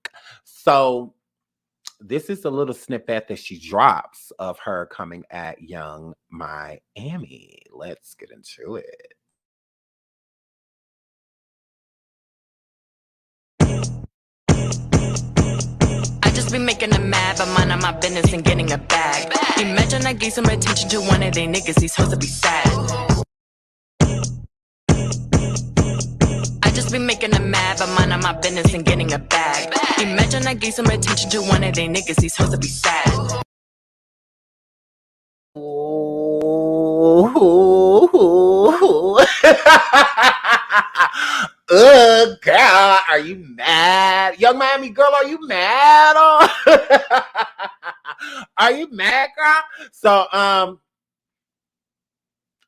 So this is a little snippet that she drops of her coming at Young Miami. Let's get into it. I just be making them mad, but minding my business and getting a bag. Imagine I gave some attention to one of they niggas, he's supposed to be sad. I just be making them mad, but minding my business and getting a bag. Imagine I gave some attention to one of they niggas, he's supposed to be sad. Girl, are you mad? Young Miami girl, are you mad? Are you mad, girl? So,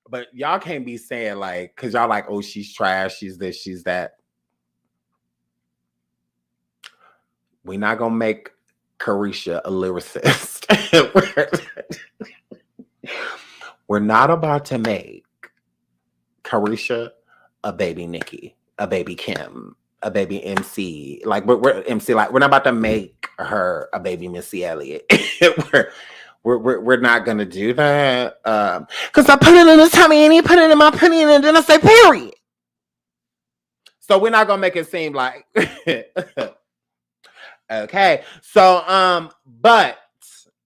but y'all can't be saying like, cause y'all like, oh, she's trash, she's this, she's that. We're not gonna make Carisha a lyricist. We're not about to make Carisha a baby Nikki, a baby Kim, a baby MC. Like we're MC. Like we're not about to make her a baby Missy Elliott. we're not gonna do that. Cause I put it in the tummy and he put it in my penny and then I say period. So we're not gonna make it seem like okay. So but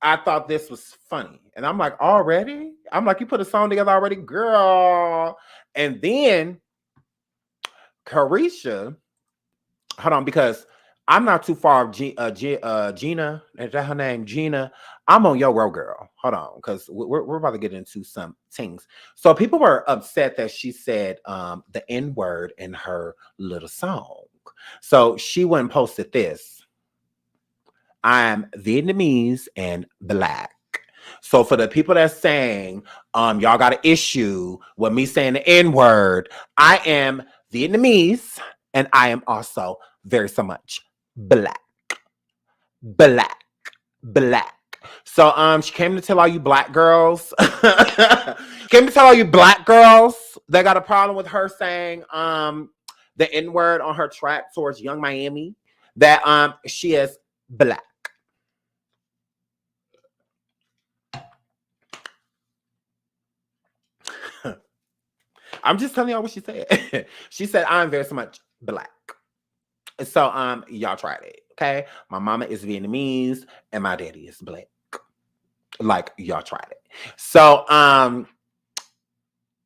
I thought this was funny. And I'm like, already? I'm like, you put a song together already, girl. And then Carisha, hold on, because I'm not too far of Gina. Is that her name? Gina. I'm on Yo Row Girl. Hold on, because we're about to get into some things. So people were upset that she said the N-word in her little song. So she went and posted this. I'm Vietnamese and black. So for the people that's saying, y'all got an issue with me saying the N-word, I am Vietnamese and I am also very so much black. Black. Black. So she came to tell all you black girls, came to tell all you black girls that got a problem with her saying the N-word on her track towards Young Miami, that she is black. I'm just telling y'all what she said. She said, I'm very so much black. So y'all tried it, okay? My mama is Vietnamese and my daddy is black. Like, y'all tried it. So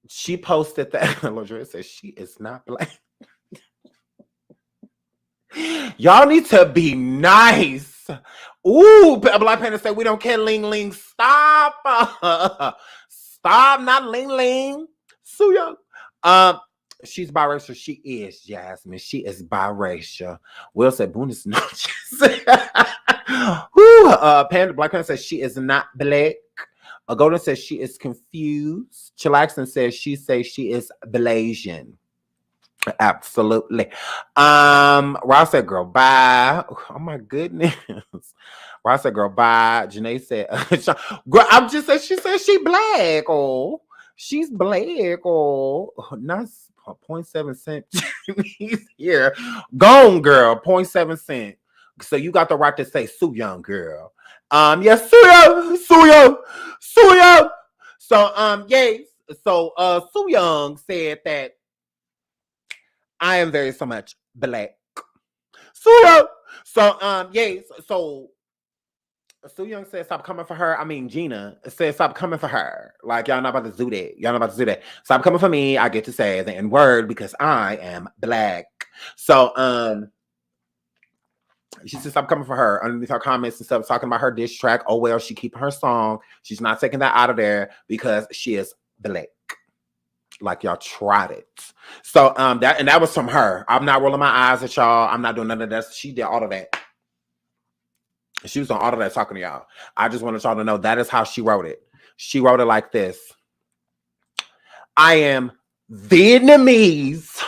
she posted that. Lodrea says she is not black. Y'all need to be nice. Ooh, Black Panther said we don't care. Ling Ling, stop. Stop, not Ling Ling. Suya. She's biracial. She is, Jasmine. She is biracial. Will said, Buenas noches. Panda, Black Panther says she is not black. Golden says she is confused. Chillaxon says she is Blasian. Absolutely. Ross said, girl, bye. Oh my goodness. Ross said, girl, bye. Janae said, girl, I'm just saying, she said she black. Oh, she's black. Oh, not 0.7 cent. He's here. Gone, girl. 0.7 cent. So you got the right to say Sue Young, girl. Yes, Sue Young. So, yes. So, Sue Young said that I am very so much black. So, yes. So, Sue Young said, stop coming for her. I mean, Gina said, stop coming for her. Like, y'all not about to do that. Y'all not about to do that. Stop coming for me. I get to say the N-word because I am black. So, she said, stop coming for her. Underneath her comments and stuff, talking about her diss track. Oh, well, she keeping her song. She's not taking that out of there because she is black. Like y'all tried it. So that was from her. I'm not rolling my eyes at y'all. I'm not doing none of that. She did all of that. She was on all of that talking to y'all. I just wanted y'all to know that is how she wrote it. She wrote it like this. I am Vietnamese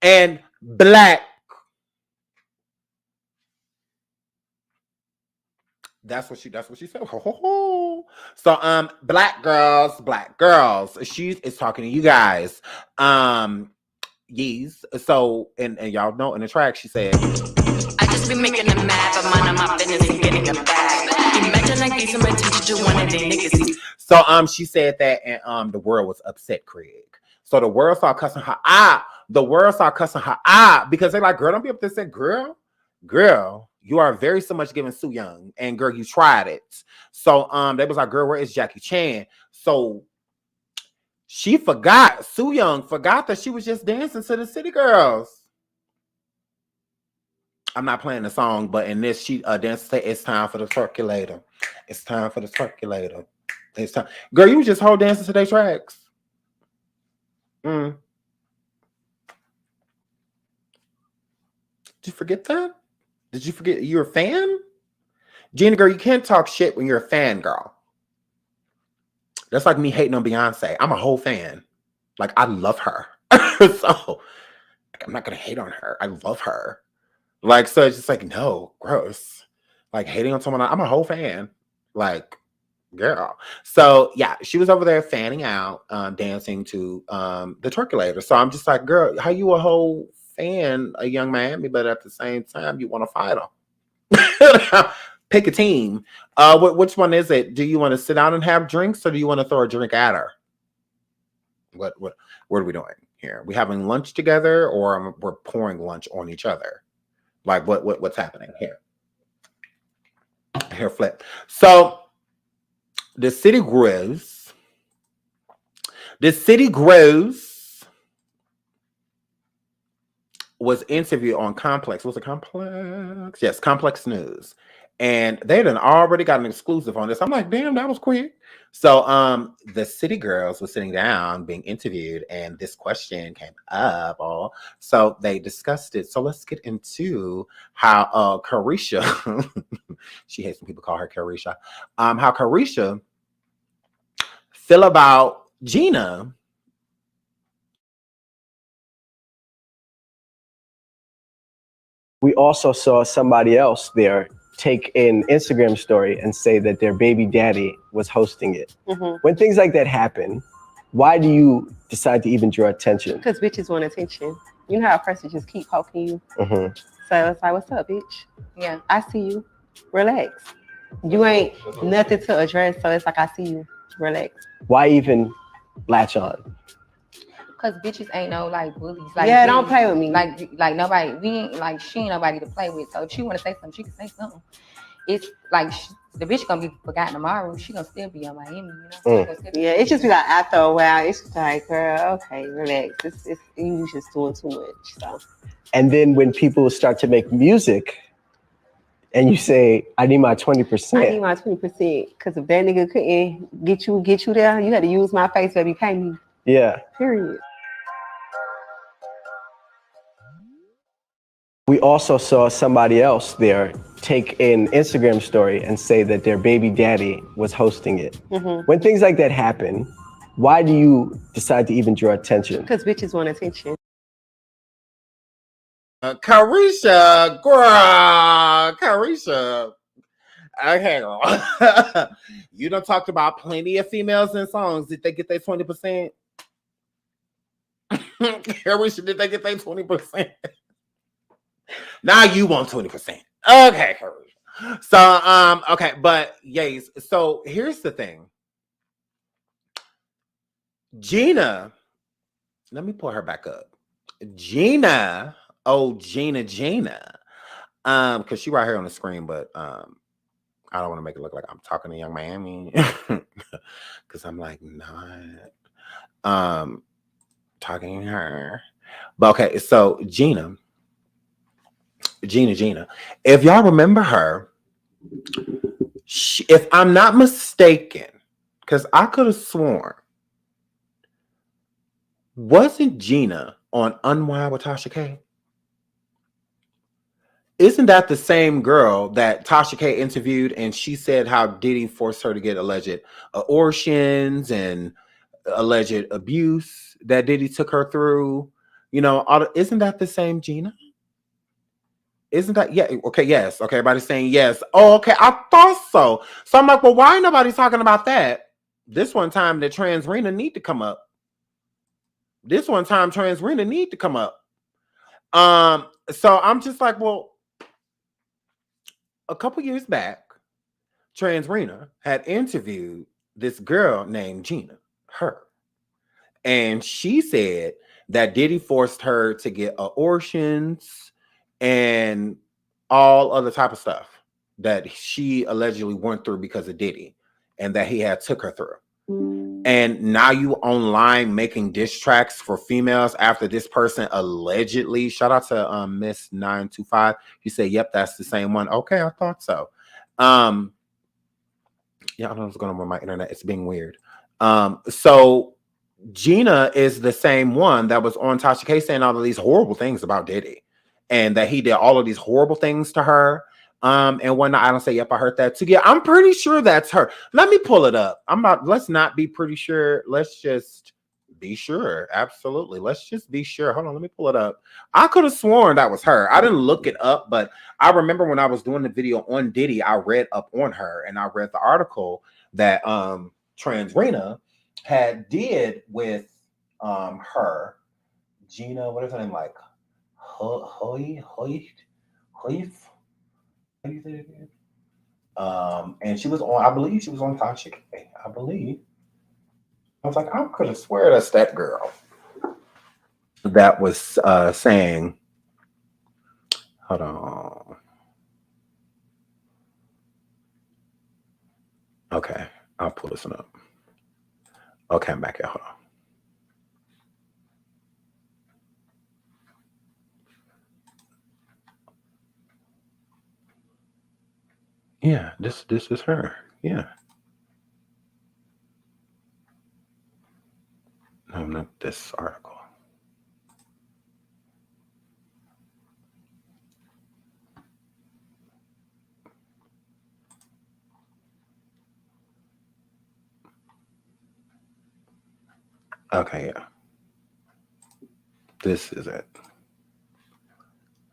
and black. That's what she said. So black girls. She is talking to you guys. Yeez. So and y'all know in the track she said, I just be making them mad, but minding my business and getting a bag. Imagine I gave some attention to one of they niggas. So she said that, and the world was upset, Craig. So the world started cussing her out. The world started cussing her out because they're like, girl, don't be up there saying, girl, you are very so much giving Soo Young, and girl, you tried it. So they was like, girl, where is Jackie Chan? So she forgot, Soo Young forgot that she was just dancing to the City Girls. I'm not playing the song, but in this, she dances say, it's time for the circulator. It's time for the circulator. It's time. Girl, you was just whole dancing to their tracks. Did you forget that? Did you forget you're a fan? Gina, girl, you can't talk shit when you're a fan, girl. That's like me hating on Beyonce. I'm a whole fan. Like, I love her. So, I'm not going to hate on her. I love her. Like, so it's just like, no, gross. Like, hating on someone, I'm a whole fan. Like, girl. So, yeah, she was over there fanning out, dancing to the Turkulator. So, I'm just like, girl, how you a whole fan of Young Miami, but at the same time, you want to fight them? Pick a team. Which one is it? Do you want to sit down and have drinks, or do you want to throw a drink at her? What are we doing here? We having lunch together, or we're pouring lunch on each other? Like what's happening here? Here, flip. So the City Grows. Was interviewed on Complex. Was it Complex? Yes, Complex News. And they done already got an exclusive on this. I'm like, damn, that was quick. So the City Girls was sitting down being interviewed, and this question came up. So they discussed it. So let's get into how Carisha, she hates when people call her Carisha, how Carisha feel about Gina. We also saw somebody else there take an Instagram story and say that their baby daddy was hosting it. Mm-hmm. When things like that happen, why do you decide to even draw attention? Because bitches want attention. You know how a person just keep poking you? Mm-hmm. So it's like, what's up, bitch? Yeah, I see you. Relax. You ain't nothing to address, so it's like, I see you. Relax. Why even latch on? Cause bitches ain't no like bullies. Like, yeah, don't play with me. Like nobody. We ain't like she ain't nobody to play with. So if she want to say something, she can say something. It's like the bitch gonna be forgotten tomorrow. She gonna still be on Miami. You know. Yeah, it's just be like after a while, it's just like, girl, okay, relax. It's you just doing too much. So. And then when people start to make music, and you say, I need my 20%. I need my 20%. Because if that nigga couldn't get you there, you had to use my face, baby. Pay me. Yeah. Period. We also saw somebody else there take an Instagram story and say that their baby daddy was hosting it. Mm-hmm. When things like that happen, why do you decide to even draw attention? Because bitches want attention. Carisha, girl, Carisha. Okay, girl. You done talked about plenty of females in songs. Did they get their 20%? Carisha, did they get their 20%? Now you want 20%. Okay, Carisha. So, okay, but yes. So here's the thing. Gina, let me pull her back up. Gina, because she right here on the screen, but I don't want to make it look like I'm talking to Young Miami, because I'm like not talking to her. But okay, so Gina. If y'all remember her, if I'm not mistaken, because I could have sworn, wasn't Gina on Unwind with Tasha K? Isn't that the same girl that Tasha K interviewed, and she said how Diddy forced her to get alleged abortions and alleged abuse that Diddy took her through? You know, isn't that the same Gina? Isn't that, yeah, okay, yes. Okay, everybody's saying yes. Oh, okay, I thought so. So I'm like, well, why ain't nobody talking about that? This one time that Trans Rena need to come up. This one time Trans Rena need to come up. So I'm just like, well, a couple years back, Trans Rena had interviewed this girl named Gina, her. And she said that Diddy forced her to get abortions and all other type of stuff that she allegedly went through because of Diddy and that he had took her through. And now you online making diss tracks for females after this person allegedly, shout out to Miss 925. You say, yep, that's the same one. Okay, I thought so. Yeah, I don't know what's going on with my internet. It's being weird. So Gina is the same one that was on Tasha K saying all of these horrible things about Diddy and that he did all of these horrible things to her. And whatnot. I don't say, yep, I heard that too. Yeah, I'm pretty sure that's her. Let me pull it up. Let's not be pretty sure. Let's just be sure. Absolutely. Let's just be sure. Hold on, let me pull it up. I could have sworn that was her. I didn't look it up, but I remember when I was doing the video on Diddy, I read up on her and I read the article that Trans Rena had did with her. Gina, what is her name? Like Hoy. How do you say it again? And she was on, I believe she was on Tasha K. I believe. I was like, I could have swear that's that girl that was saying, hold on. Okay, I'll pull this one up. Okay, I'm back here. Hold on. Yeah, this is her. Yeah. No, not this article. Okay, yeah. This is it.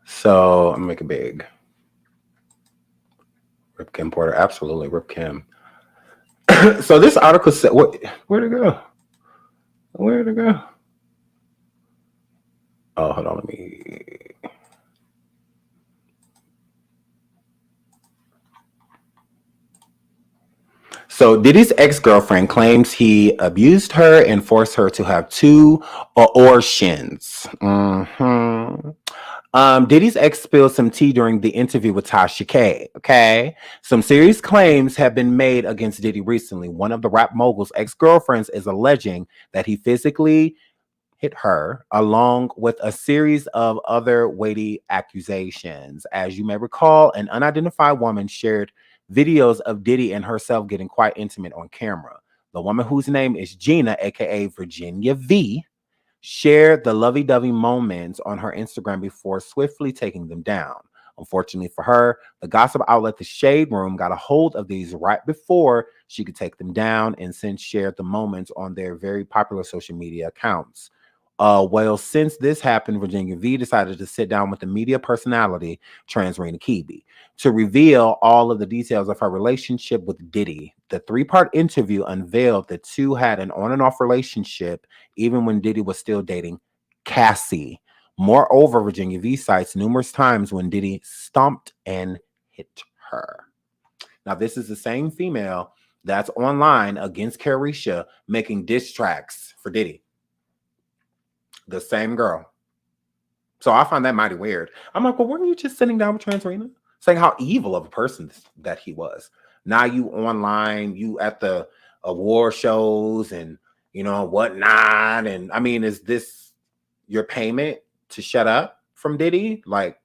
So I'm gonna make it big. Rip Kim Porter, absolutely, Rip Kim. So this article said, where'd it go? Where'd it go? Oh, hold on, let me. So Diddy's ex-girlfriend claims he abused her and forced her to have 2 abortions. Diddy's ex spilled some tea during the interview with Tasha K. Okay, some serious claims have been made against Diddy recently. One of the rap mogul's ex-girlfriends is alleging that he physically hit her, along with a series of other weighty accusations. As you may recall, an unidentified woman shared videos of Diddy and herself getting quite intimate on camera. The woman, whose name is Gina, aka Virginia V, shared the lovey-dovey moments on her Instagram before swiftly taking them down. Unfortunately for her, the gossip outlet The Shade Room got a hold of these right before she could take them down and since shared the moments on their very popular social media accounts. Well, since this happened, Virginia V decided to sit down with the media personality, Trans Rena to reveal all of the details of her relationship with Diddy. The 3-part interview unveiled the two had an on and off relationship even when Diddy was still dating Cassie. Moreover, Virginia V cites numerous times when Diddy stomped and hit her. Now, this is the same female that's online against Carisha making diss tracks for Diddy. The same girl. So I find that mighty weird. I'm like, well, weren't you just sitting down with Trans Rena? Saying how evil of a person that he was. Now you online, you at the award shows and, you know, whatnot. And I mean, is this your payment to shut up from Diddy? Like,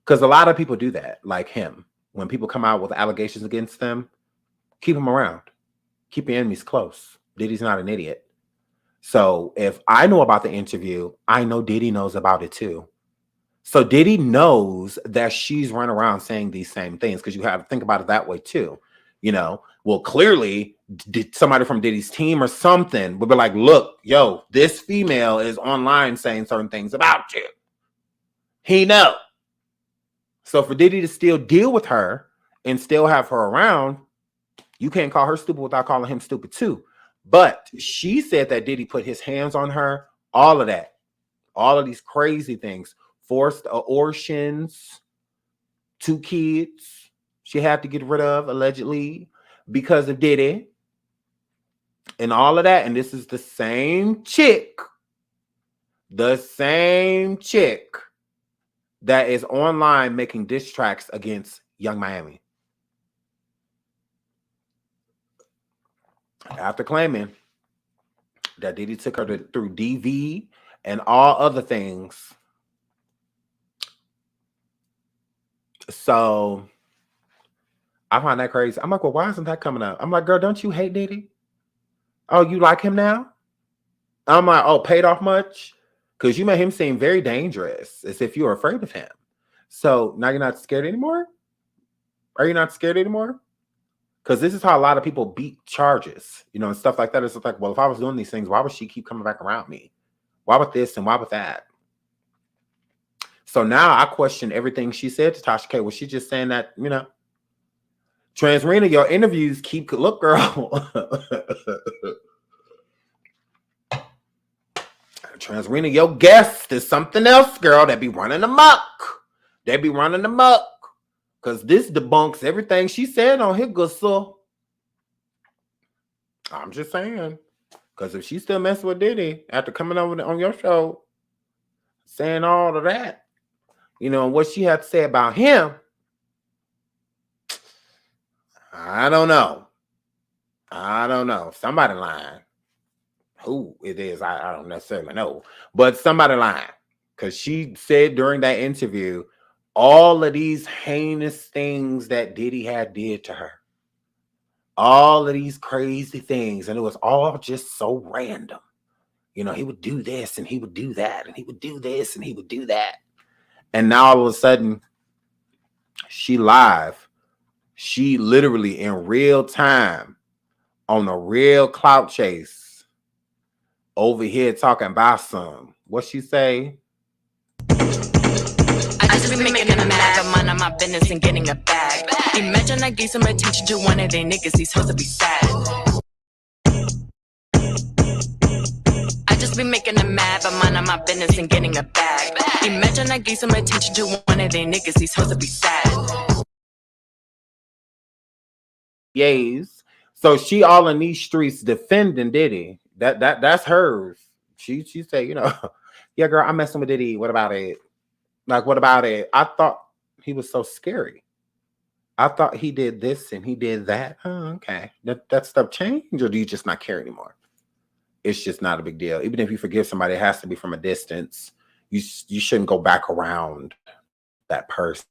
because a lot of people do that, like him. When people come out with allegations against them, keep them around. Keep your enemies close. Diddy's not an idiot. So if I know about the interview, I know Diddy knows about it too. So Diddy knows that she's running around saying these same things because you have to think about it that way too. You know, well, clearly somebody from Diddy's team or something would be like, look, yo, this female is online saying certain things about you. He know. So for Diddy to still deal with her and still have her around, you can't call her stupid without calling him stupid too. But she said that Diddy put his hands on her, all of that, all of these crazy things, forced abortions, 2 kids she had to get rid of allegedly because of Diddy and all of that. And this is the same chick that is online making diss tracks against Young Miami. After claiming that Diddy took her through DV and all other things. So I find that crazy. I'm like, well, why isn't that coming up? I'm like, girl, don't you hate Diddy? Oh, you like him now? I'm like, oh, paid off much? Because you made him seem very dangerous, as if you were afraid of him. So now you're not scared anymore? Are you not scared anymore? Because this is how a lot of people beat charges, you know, and stuff like that. It's like, well, if I was doing these things, why would she keep coming back around me? Why would this and why would that? So now I question everything she said to Tasha K. Was she just saying that, you know, Transrena, your interviews keep, look, girl. Transrena, your guest is something else, girl. They be running amok. They be running amok. Because this debunks everything she said on Higgussel. I'm just saying. Because if she's still messing with Diddy after coming over on your show, saying all of that, you know, what she had to say about him, I don't know. I don't know. Somebody lying. Who it is, I don't necessarily know. But somebody lying. Because she said during that interview, all of these heinous things that Diddy had did to her. All of these crazy things. And it was all just so random. You know, he would do this and he would do that. And he would do this and he would do that. And now all of a sudden, she live. She literally in real time on a real clout chase over here talking about some. What she say? I just be making them mad, but minding my business and getting a bag. Imagine I gave some attention to one of they niggas, he's supposed to be sad. I just be making them mad, but minding my business and getting a bag. Imagine I gave some attention to one of they niggas, he's supposed to be sad. Yes. So she all in these streets defending Diddy. That's hers. She say, you know, yeah, girl, I'm messing with Diddy. What about it? Like, what about it? I thought he was so scary. I thought he did this and he did that. Oh, okay. That stuff changed, or do you just not care anymore? It's just not a big deal. Even if you forgive somebody, it has to be from a distance. You shouldn't go back around that person.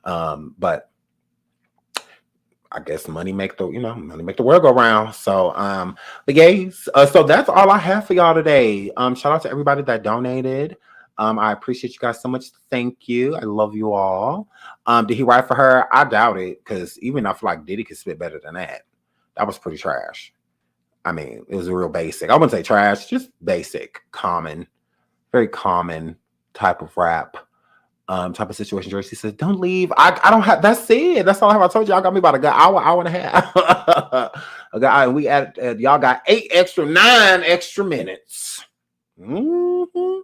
But I guess money make the world go round. So, but guys, so that's all I have for y'all today. Shout out to everybody that donated. I appreciate you guys so much. Thank you. I love you all. Did he write for her? I doubt it, because even I feel like Diddy could spit better than that. That was pretty trash. I mean, it was real basic. I wouldn't say trash, just basic, common, very common type of rap. Type of situation. Joyce says, don't leave. I don't have, that's it. That's all I have. I told you, y'all got me about a good hour and a half. And we added, y'all got 9 extra minutes. Mm-hmm.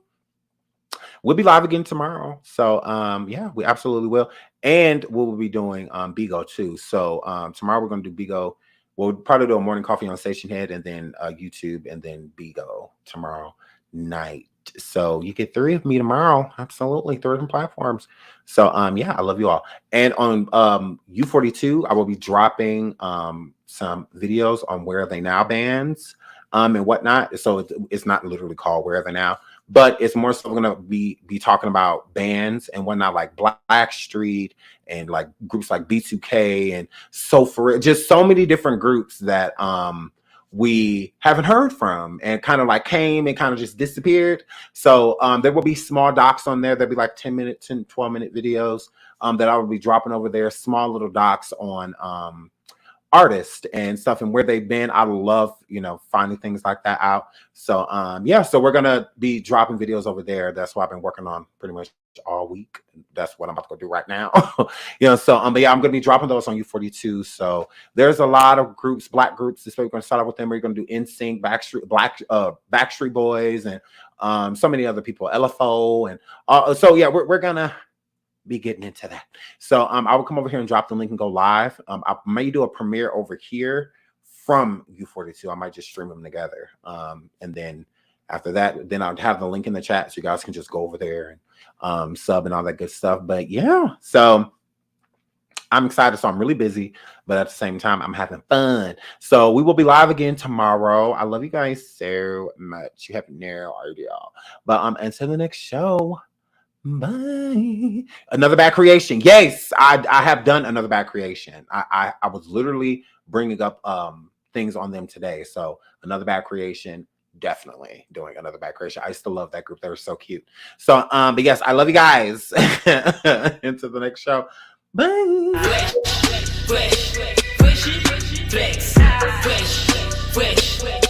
We'll be live again tomorrow. So yeah, we absolutely will. And we'll be doing Bigo too. So tomorrow we're gonna do Bigo. We'll probably do a morning coffee on Station Head, and then YouTube, and then Bigo tomorrow night. So you get 3 of me tomorrow. Absolutely, 3 different platforms. So yeah, I love you all. And on U42, I will be dropping some videos on Where Are They Now bands and whatnot. So it's not literally called Where Are They Now, but it's more so going to be talking about bands and whatnot, like Blackstreet and like groups like B2K and So For It, just so many different groups that we haven't heard from and kind of like came and kind of just disappeared. So there will be small docs on there. There'll be like 10-minute, 10, 12-minute videos that I will be dropping over there, small little docs on artists and stuff and where they've been. I love, finding things like that out. So yeah, so we're gonna be dropping videos over there. That's what I've been working on pretty much all week. That's what I'm about to go do right now. So but yeah, I'm gonna be dropping those on U42. So there's a lot of groups, black groups. This way we're gonna start out with them. We're gonna do NSYNC, Backstreet Boys, and so many other people, LFO, and so yeah, we're gonna be getting into that. So I will come over here and drop the link and go live. I may do a premiere over here from U42. I might just stream them together. And then after that, then I'll have the link in the chat so you guys can just go over there and sub and all that good stuff. But yeah, so I'm excited. So I'm really busy, but at the same time, I'm having fun. So we will be live again tomorrow. I love you guys so much. You have no idea. But until the next show, bye. Another bad creation. Yes, I have done another bad creation. I was literally bringing up things on them today. So another bad creation. Definitely doing another bad creation. I still love that group. They were so cute. So but yes, I love you guys. Into the next show. Bye. Fresh, fresh, fresh, fresh, fresh, fresh.